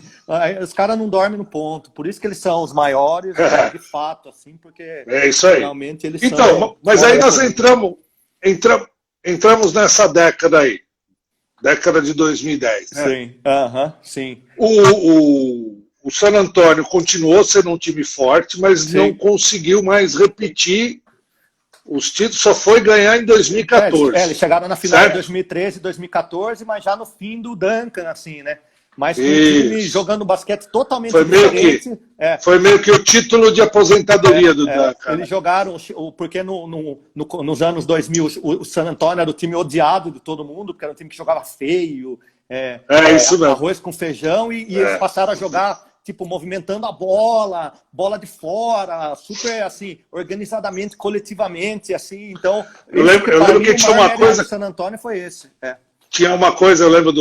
os caras não dormem no ponto, por isso que eles são os maiores, de fato, assim, porque isso aí. Realmente eles são... Mas aí nós entramos nessa década aí, década de 2010. Né? Sim. O San Antonio continuou sendo um time forte, mas não conseguiu mais repetir os títulos, só foi ganhar em 2014. Eles chegaram na final em 2013, 2014, mas já no fim do Duncan, assim, né? Mas com o time jogando basquete totalmente diferente. Foi meio que o título de aposentadoria do Duncan. Eles jogaram, porque nos anos 2000 o San Antonio era o time odiado de todo mundo, porque era um time que jogava feio, isso mesmo. Arroz com feijão, e eles passaram a jogar tipo, movimentando a bola de fora, super, assim, organizadamente, coletivamente, assim, então... Eu lembro que tinha uma coisa... San Antonio foi esse, Tinha uma coisa, eu lembro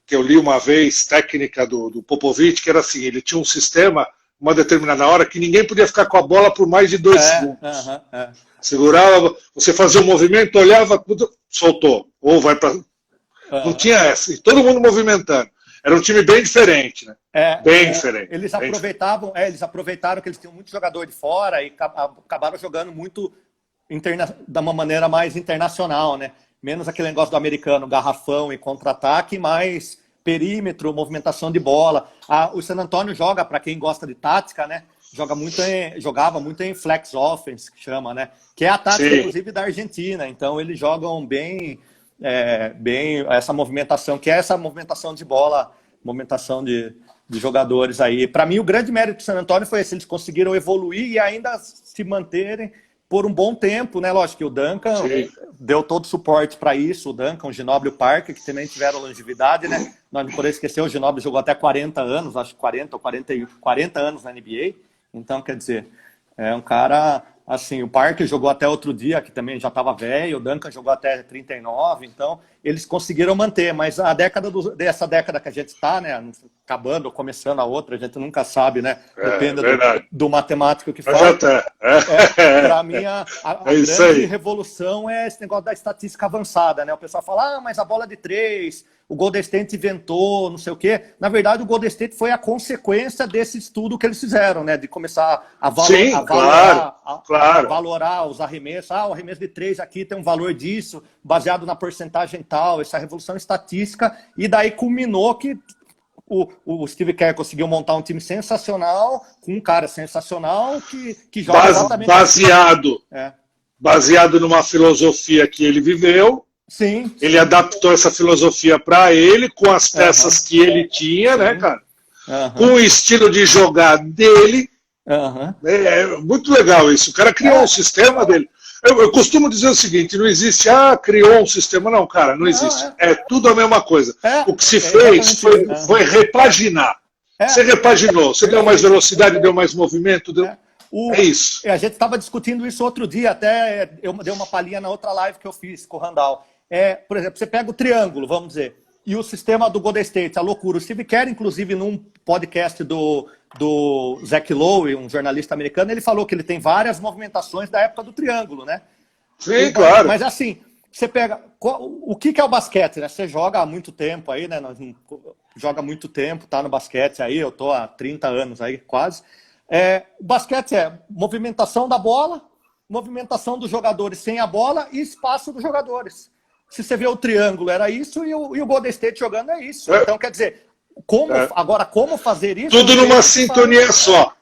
que eu li uma vez, técnica do Popovich, que era assim, ele tinha um sistema, uma determinada hora, que ninguém podia ficar com a bola por mais de 2 segundos. Segurava, você fazia um movimento, olhava, soltou, ou vai para... Não tinha essa, e todo mundo movimentando. Era um time bem diferente, né? Bem diferente. Eles aproveitaram que eles tinham muito jogador de fora e acabaram jogando muito de uma maneira mais internacional, né? Menos aquele negócio do americano, garrafão e contra-ataque, mais perímetro, movimentação de bola. O San Antonio joga, para quem gosta de tática, né? Jogava muito em flex offense, que chama, né? Que é a tática, inclusive, da Argentina. Então, eles jogam bem essa movimentação, que é essa movimentação de bola, movimentação de jogadores aí. Para mim, o grande mérito do San Antonio foi esse. Eles conseguiram evoluir e ainda se manterem por um bom tempo, né? Lógico que o Duncan deu todo o suporte para isso, o Duncan, o Ginóbili e o Parker, que também tiveram longevidade, né? Nós não podemos esquecer, o Ginóbili jogou até 40 anos, acho que 40 anos na NBA, então, quer dizer, é um cara Assim, o Parker jogou até outro dia, que também já estava velho, o Duncan jogou até 39, então eles conseguiram manter, mas dessa década que a gente está, né, acabando ou começando a outra, a gente nunca sabe, né, depende do matemático que fala. Para mim, a grande revolução é esse negócio da estatística avançada, né, o pessoal fala, mas a bola de 3, o Golden State inventou, não sei o quê. Na verdade, o Golden State foi a consequência desse estudo que eles fizeram, né? De começar a valorar os arremessos. O arremesso de 3 aqui tem um valor disso, baseado na porcentagem tal, essa revolução estatística. E daí culminou que o Steve Kerr conseguiu montar um time sensacional, com um cara sensacional que joga exatamente baseado numa filosofia que ele viveu. Sim. Ele adaptou essa filosofia para ele, com as peças que ele tinha, né, cara? Com o estilo de jogar dele. É muito legal isso. O cara criou um sistema dele. Eu costumo dizer o seguinte, não existe, criou um sistema. Não, cara, não existe. É tudo a mesma coisa. O que se fez foi repaginar. Você repaginou, você deu mais velocidade, deu mais movimento, é isso. A gente estava discutindo isso outro dia, até eu dei uma palhinha na outra live que eu fiz com o Randall. Por exemplo, você pega o triângulo, vamos dizer, e o sistema do Golden State, a loucura. O Steve Kerr, inclusive, num podcast do Zach Lowe, um jornalista americano, ele falou que ele tem várias movimentações da época do triângulo, né? Sim, claro. Mas assim, você pega... O que é o basquete, né? Você joga há muito tempo aí, né? Joga há muito tempo, tá no basquete aí, eu tô há 30 anos aí, quase. O basquete é movimentação da bola, movimentação dos jogadores sem a bola e espaço dos jogadores. Se você vê o triângulo, era isso, e o Golden State jogando é isso. Então, quer dizer, agora como fazer isso? Tudo numa sintonia só.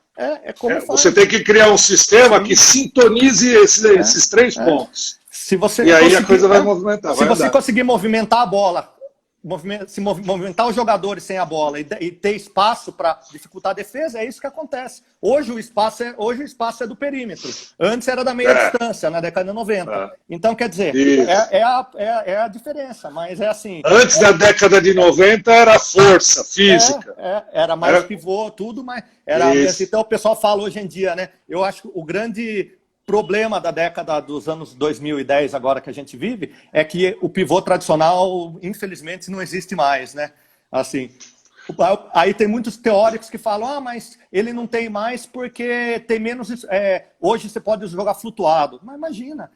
Você tem que criar um sistema que sintonize esses 3 pontos. E aí a coisa vai movimentar. Se você conseguir movimentar a bola, movimentar os jogadores sem a bola e ter espaço para dificultar a defesa, é isso que acontece. Hoje o espaço é do perímetro. Antes era da meia distância, na década de 90. Então, quer dizer, é a diferença, mas é assim... Antes da década de 90 era força física. Era mais pivô, tudo, mas era mesmo. Então o pessoal fala hoje em dia, né? Eu acho que o grande problema da década dos anos 2010, agora que a gente vive, é que o pivô tradicional, infelizmente, não existe mais, né? Assim, aí tem muitos teóricos que falam, mas ele não tem mais porque tem menos... hoje você pode jogar flutuado. Mas imagina,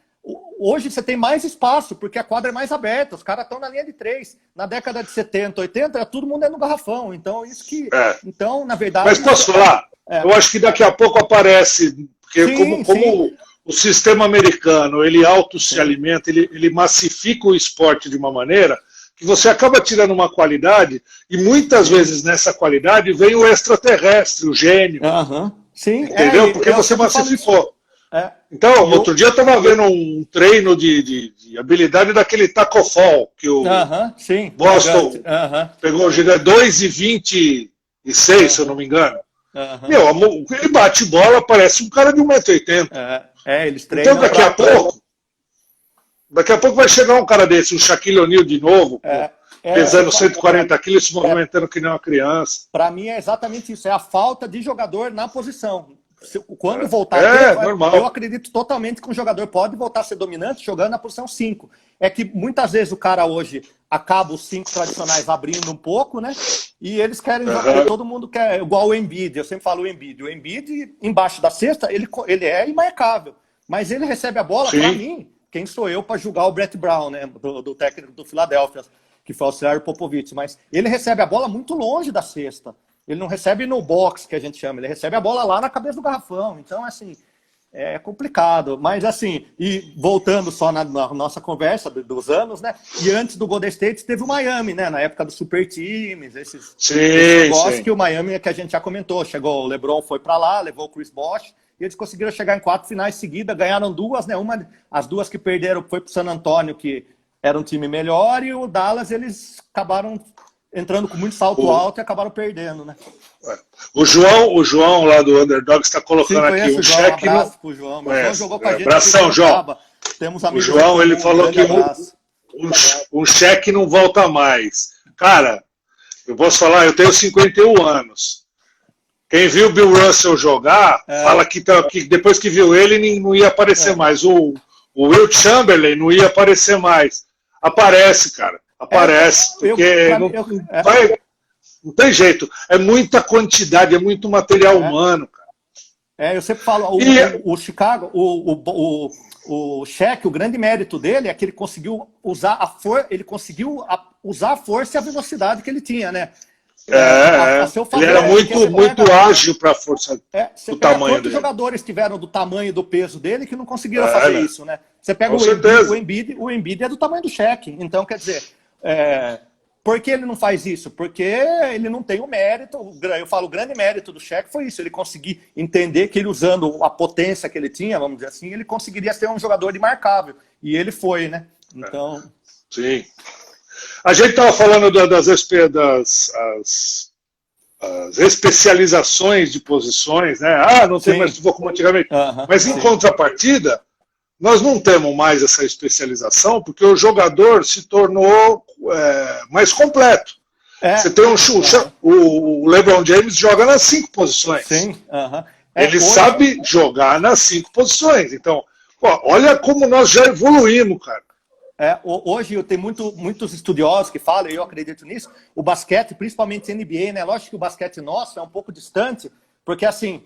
hoje você tem mais espaço, porque a quadra é mais aberta, os caras estão na linha de 3. Na década de 70, 80, todo mundo é no garrafão. Então, isso que... Então, na verdade... Mas posso falar? Eu acho que daqui a pouco aparece... Porque como o sistema americano, ele se alimenta, ele massifica o esporte de uma maneira que você acaba tirando uma qualidade e muitas vezes nessa qualidade vem o extraterrestre, o gênio. Sim, entendeu? Porque você massificou. Então, outro dia eu estava vendo um treino de habilidade daquele Taco Fall, que o Boston pegou 2,26, se eu não me engano. Ele bate bola, parece um cara de 1,80 m. Eles treinam. Então daqui a pouco vai chegar um cara desse, um Shaquille O'Neal de novo, pesando 140 quilos, se movimentando que nem uma criança. Para mim é exatamente isso, é a falta de jogador na posição. Quando voltar, normal. Eu acredito totalmente que um jogador pode voltar a ser dominante jogando na posição 5. É que muitas vezes o cara hoje acaba os 5 tradicionais abrindo um pouco, né? E eles querem jogar, todo mundo quer, igual o Embiid, eu sempre falo o Embiid. O Embiid, embaixo da cesta, ele é imarcável. Mas ele recebe a bola, para mim, quem sou eu para julgar o Brett Brown, né? Do técnico do Philadelphia, que foi auxiliar Popovich. Mas ele recebe a bola muito longe da cesta. Ele não recebe no box, que a gente chama, ele recebe a bola lá na cabeça do garrafão. Então, assim, é complicado. Mas, assim, e voltando só na nossa conversa dos anos, né? E antes do Golden State teve o Miami, né? Na época dos super times, esses negócios que o Miami, que a gente já comentou. Chegou, o LeBron foi para lá, levou o Chris Bosh, e eles conseguiram chegar em 4 finais seguidas, ganharam 2, né? As 2 que perderam foi para o San Antonio, que era um time melhor, e o Dallas, eles acabaram entrando com muito salto alto e acabaram perdendo, né? O João lá do Underdogs está colocando aqui um cheque. Um abraço pro João. O João jogou com a gente. Abração, João. Temos o João, ele falou que um cheque não volta mais. Cara, eu posso falar, eu tenho 51 anos. Quem viu o Bill Russell jogar, fala que depois que viu ele, não ia aparecer mais. O Wilt Chamberlain não ia aparecer mais. Aparece, cara. Aparece. Porque não tem jeito. É muita quantidade, é muito material humano, cara. Eu sempre falo, o Chicago, o Shaq, o grande mérito dele é que ele conseguiu usar a força e a velocidade que ele tinha, né? A seu favor, ele era muito ágil para a força do tamanho dele. Quantos jogadores tiveram do tamanho e do peso dele que não conseguiram fazer isso, né? Você pega o Embiid é do tamanho do Shaq. Então, quer dizer, por que ele não faz isso? Porque ele não tem o mérito. Eu falo, o grande mérito do Shaq foi isso. Ele conseguir entender que ele, usando a potência que ele tinha, vamos dizer assim, ele conseguiria ser um jogador imarcável. E ele foi, né? Então... Sim. A gente estava falando das especializações de posições, né? Não tem mais pivô como antigamente. Mas em contrapartida, nós não temos mais essa especialização porque o jogador se tornou mais completo. Você tem o LeBron James joga nas 5 posições. Sim. Ele sabe jogar nas 5 posições. Então, olha como nós já evoluímos, cara. Hoje eu tenho muitos estudiosos que falam, e eu acredito nisso, o basquete, principalmente NBA, né? Lógico que o basquete nosso é um pouco distante, porque assim,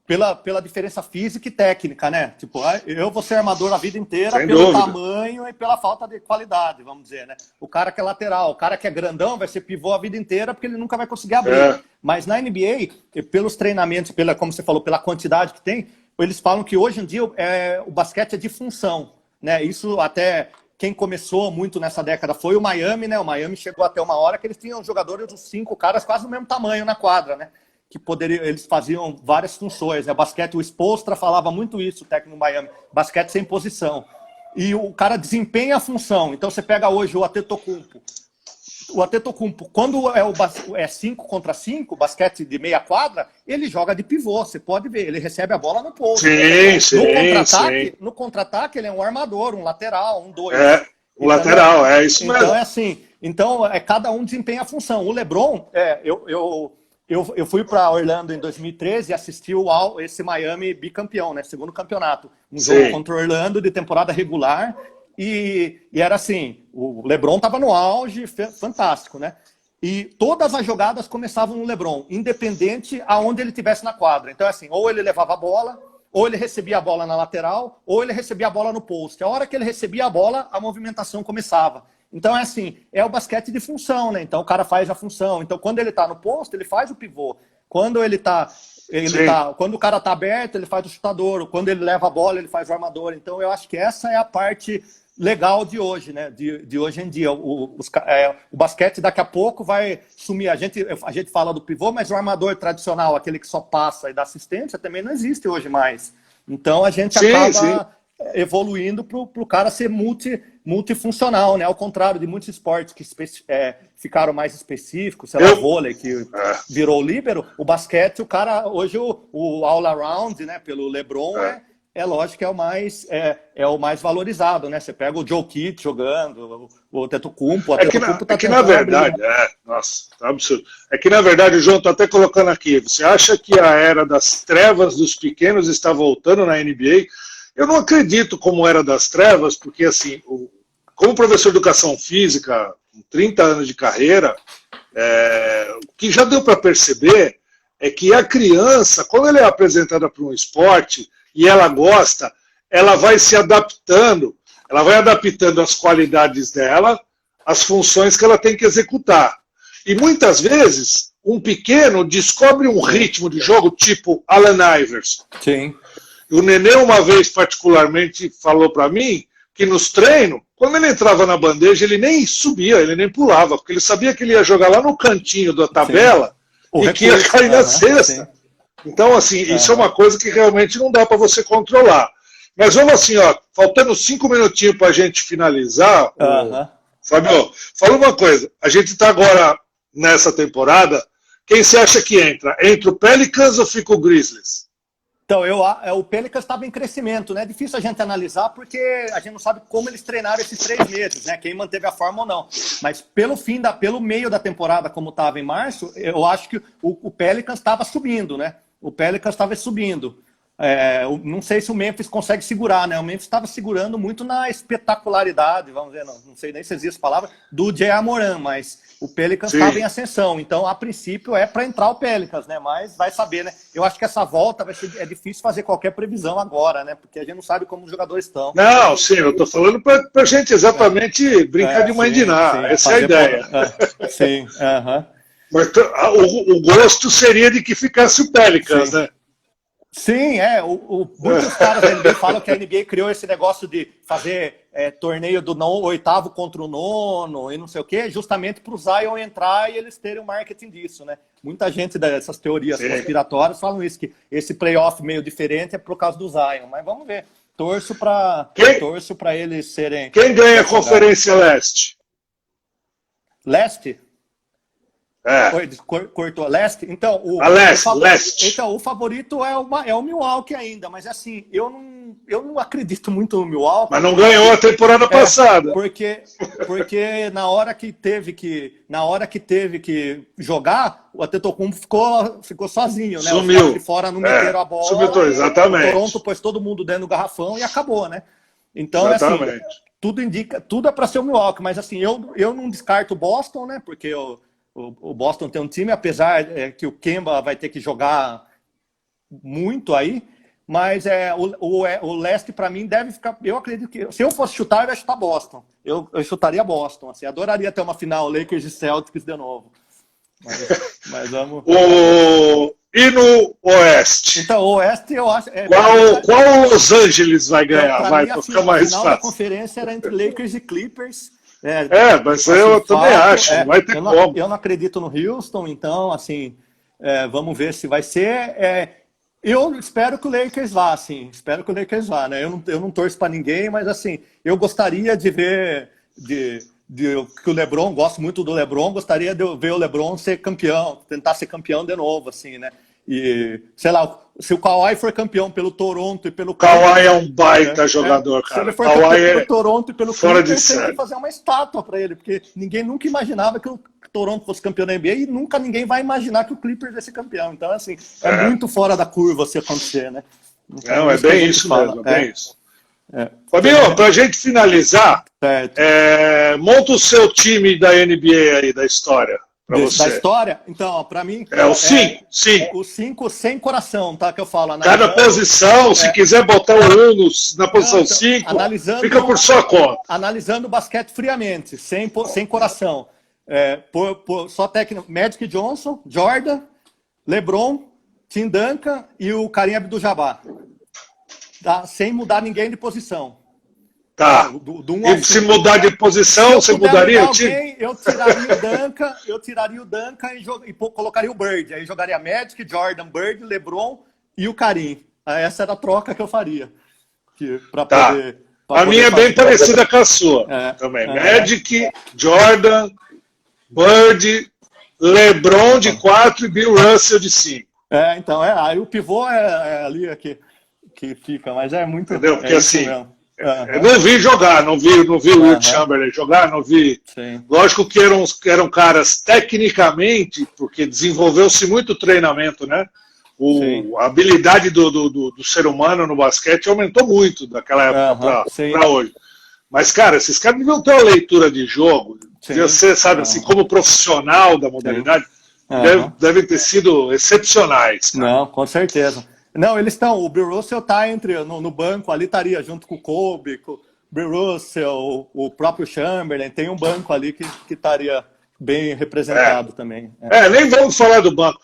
pela diferença física e técnica, né? Tipo, eu vou ser armador a vida inteira pelo tamanho e pela falta de qualidade, vamos dizer, né? O cara que é lateral, o cara que é grandão vai ser pivô a vida inteira porque ele nunca vai conseguir abrir. Mas na NBA, pelos treinamentos, como você falou, pela quantidade que tem, eles falam que hoje em dia o basquete é de função, né? Isso até... Quem começou muito nessa década foi o Miami, né? O Miami chegou até uma hora que eles tinham jogadores dos 5 caras quase do mesmo tamanho na quadra, né? Que eles faziam várias funções, né? Basquete, o Spoelstra falava muito isso, o técnico do Miami. Basquete sem posição. E o cara desempenha a função. Então você pega hoje o Antetokounmpo. O Antetokounmpo, quando é 5 contra 5, basquete de meia quadra, ele joga de pivô, você pode ver, ele recebe a bola no posto. No contra-ataque, ele é um armador, um lateral, um 2. Lateral, é isso mesmo. Então é assim, cada um desempenha a função. O LeBron, eu fui para Orlando em 2013 e assisti esse Miami bicampeão, né, segundo campeonato. Um jogo contra o Orlando de temporada regular. E era assim, o LeBron estava no auge, fantástico, né? E todas as jogadas começavam no LeBron, independente aonde ele estivesse na quadra. Então, assim, ou ele levava a bola, ou ele recebia a bola na lateral, ou ele recebia a bola no post. A hora que ele recebia a bola, a movimentação começava. Então, é assim, é o basquete de função, né? Então, o cara faz a função. Então, quando ele está no post, ele faz o pivô. Quando quando o cara está aberto, ele faz o chutador. Quando ele leva a bola, ele faz o armador. Então, eu acho que essa é a parte legal de hoje, né? De hoje em dia. O basquete daqui a pouco vai sumir. A gente fala do pivô, mas o armador tradicional, aquele que só passa e dá assistência, também não existe hoje mais. Então a gente acaba evoluindo para o cara ser multifuncional, né? Ao contrário de muitos esportes que ficaram mais específicos, sei lá, o vôlei, que virou líbero, o basquete, o cara, hoje o all-around, né? Pelo LeBron é lógico que é o mais valorizado, né? Você pega o Jokic jogando, o Antetokounmpo, na verdade, nossa, tá absurdo. É que na verdade, João, tô até colocando aqui, você acha que a era das trevas dos pequenos está voltando na NBA? Eu não acredito como era das trevas, porque assim, como professor de educação física, com 30 anos de carreira, o que já deu para perceber é que a criança, quando ela é apresentada para um esporte, e ela gosta, ela vai se adaptando, ela vai adaptando as qualidades dela, as funções que ela tem que executar. E muitas vezes, um pequeno descobre um ritmo de jogo tipo Allen Iverson. Sim. O Nenê, uma vez particularmente, falou para mim que nos treinos, quando ele entrava na bandeja, ele nem subia, ele nem pulava, porque ele sabia que ele ia jogar lá no cantinho da tabela e que ia cair na cesta. Então, assim, isso é uma coisa que realmente não dá para você controlar. Mas vamos assim, faltando 5 minutinhos para a gente finalizar. Fábio, fala uma coisa. A gente está agora nessa temporada. Quem você acha que entra? Entra o Pelicans ou fica o Grizzlies? Então, o Pelicans estava em crescimento, né? É difícil a gente analisar porque a gente não sabe como eles treinaram esses 3 meses, né? Quem manteve a forma ou não. Mas pelo meio da temporada, como estava em março, eu acho que o Pelicans estava subindo, né? O Pelicans estava subindo. Não sei se o Memphis consegue segurar, né? O Memphis estava segurando muito na espetacularidade, vamos dizer, não sei nem se existe a palavra, do J.A. Moran, mas o Pelicans estava em ascensão. Então, a princípio, é para entrar o Pelicans, né? Mas vai saber, né? Eu acho que essa volta é difícil fazer qualquer previsão agora, né? Porque a gente não sabe como os jogadores estão. Não, sim, eu estou falando para a gente exatamente brincar de mandinar. Essa é a ideia. Sim, Mas o gosto seria de que ficasse o Pelicans, né? Sim, muitos caras da NBA falam que a NBA criou esse negócio de fazer torneio do 8º contra o 9º e não sei o quê, justamente para o Zion entrar e eles terem o marketing disso, né? Muita gente dessas teorias conspiratórias falam isso, que esse playoff meio diferente é por causa do Zion, mas vamos ver. Torço para eles serem... Quem ganha a Conferência Leste? Leste? Cortou a Leste? Então, Leste. Então, o favorito é o Milwaukee ainda, mas assim, eu não acredito muito no Milwaukee. Mas não ganhou a temporada passada. Porque na hora que teve que jogar, o Antetokounmpo ficou sozinho, né? Sumiu. Os de fora não meteram a bola. Sumiu, exatamente. O Toronto pôs todo mundo dentro do garrafão e acabou, né? Então, assim, tudo é para ser o Milwaukee, mas assim, eu não descarto o Boston, né? Porque o Boston tem um time, apesar que o Kemba vai ter que jogar muito aí, mas o leste, para mim, deve ficar... Eu acredito que, se eu fosse chutar, eu ia chutar Boston. Eu chutaria Boston. Assim, adoraria ter uma final Lakers e Celtics de novo. Mas vamos... E no Oeste? Então, o Oeste, eu acho... Qual Los Angeles vai ganhar? Para ficar mais fácil. A final da conferência era entre Lakers e Clippers. Mas eu também acho, não vai ter como. Eu não acredito no Houston, então, assim, vamos ver se vai ser. Eu espero que o Lakers vá, assim, né? Eu não torço para ninguém, mas, assim, eu gostaria de ver que o LeBron, gosto muito do LeBron, gostaria de ver o LeBron ser campeão, tentar ser campeão de novo, assim, né? E, sei lá, se o Kawhi for campeão pelo Toronto e pelo... Kawhi é um baita jogador, cara. Se ele for campeão pelo Toronto e pelo Clippers, tem que fazer uma estátua para ele, porque ninguém nunca imaginava que o Toronto fosse campeão da NBA e nunca ninguém vai imaginar que o Clippers vai ser campeão. Então, assim, é muito fora da curva se acontecer, né? Então, é bem isso mesmo, é bem isso. Fabinho, para a gente finalizar, monta o seu time da NBA aí, da história. Da história? Então, para mim... o 5. O 5 sem coração, tá? Que eu falo. Cada posição, se quiser botar o 1 na posição 5, fica por sua conta. Analisando o basquete friamente, sem coração. Só técnico, Magic Johnson, Jordan, LeBron, Tim Duncan e o Kareem Abdul-Jabbar. Tá? Sem mudar ninguém de posição. Tá. E se mudar de posição, você mudaria o time? Eu tiraria o Duncan e colocaria o Bird. Aí jogaria Magic, Jordan, Bird, LeBron e o Kareem. Essa era a troca que eu faria. A minha é bem parecida com a sua. Também. Magic, Jordan, Bird, LeBron de 4 e Bill Russell de 5. Então, aí o pivô é ali que fica, mas é muito... Entendeu? Porque assim... Eu não vi jogar, não vi o Will Chamberlain jogar, não vi. Sim. Lógico que eram caras tecnicamente, porque desenvolveu-se muito treinamento, né? A habilidade do ser humano no basquete aumentou muito daquela época para hoje. Mas, cara, esses caras deviam ter uma leitura de jogo, você sabe, assim, como profissional da modalidade, devem ter sido excepcionais. Cara. Não, com certeza. Não, eles estão. O Bill Russell está no banco ali, estaria junto com o Kobe, com o Bill Russell, o próprio Chamberlain. Tem um banco ali que estaria bem representado também. Nem vamos falar do banco.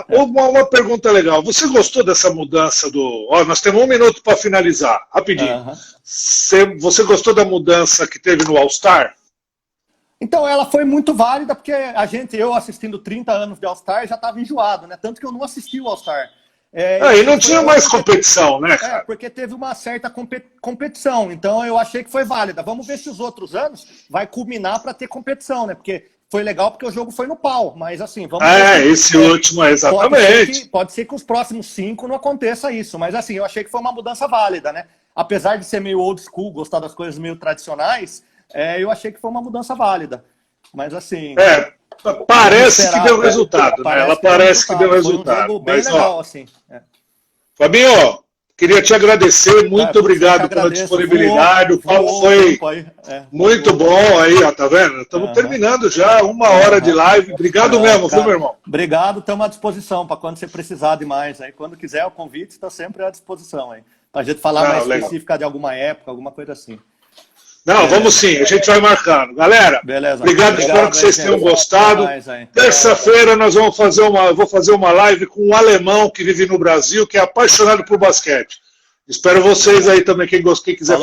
Uma pergunta legal. Você gostou dessa mudança do... nós temos 1 minuto para finalizar, rapidinho. Você gostou da mudança que teve no All-Star? Então, ela foi muito válida, porque eu assistindo 30 anos de All-Star, já estava enjoado, né? Tanto que eu não assisti o All-Star. E não tinha mais competição, né, cara? Porque teve uma certa competição, então eu achei que foi válida. Vamos ver se os outros anos vai culminar para ter competição, né? Porque foi legal porque o jogo foi no pau, mas assim, vamos ver. Esse último, exatamente. Pode ser que os próximos 5 não aconteça isso, mas assim, eu achei que foi uma mudança válida, né? Apesar de ser meio old school, gostar das coisas meio tradicionais, eu achei que foi uma mudança válida. Mas assim... Parece que deu resultado, né? Ela parece que deu resultado. Foi um jogo bem legal, assim. Fabinho, queria te agradecer, muito obrigado pela disponibilidade. O papo foi muito bom aí, ó, tá vendo? Estamos terminando já 1 hora de live. Obrigado mesmo, viu, meu irmão? Obrigado, estamos à disposição para quando você precisar de mais. Aí, quando quiser, o convite está sempre à disposição aí. Para a gente falar mais específica de alguma época, alguma coisa assim. Não, vamos sim, a gente vai marcando. Galera, obrigado, espero que vocês tenham gostado. Terça-feira eu vou fazer uma live com um alemão que vive no Brasil, que é apaixonado por basquete. Espero vocês aí também, quem quiser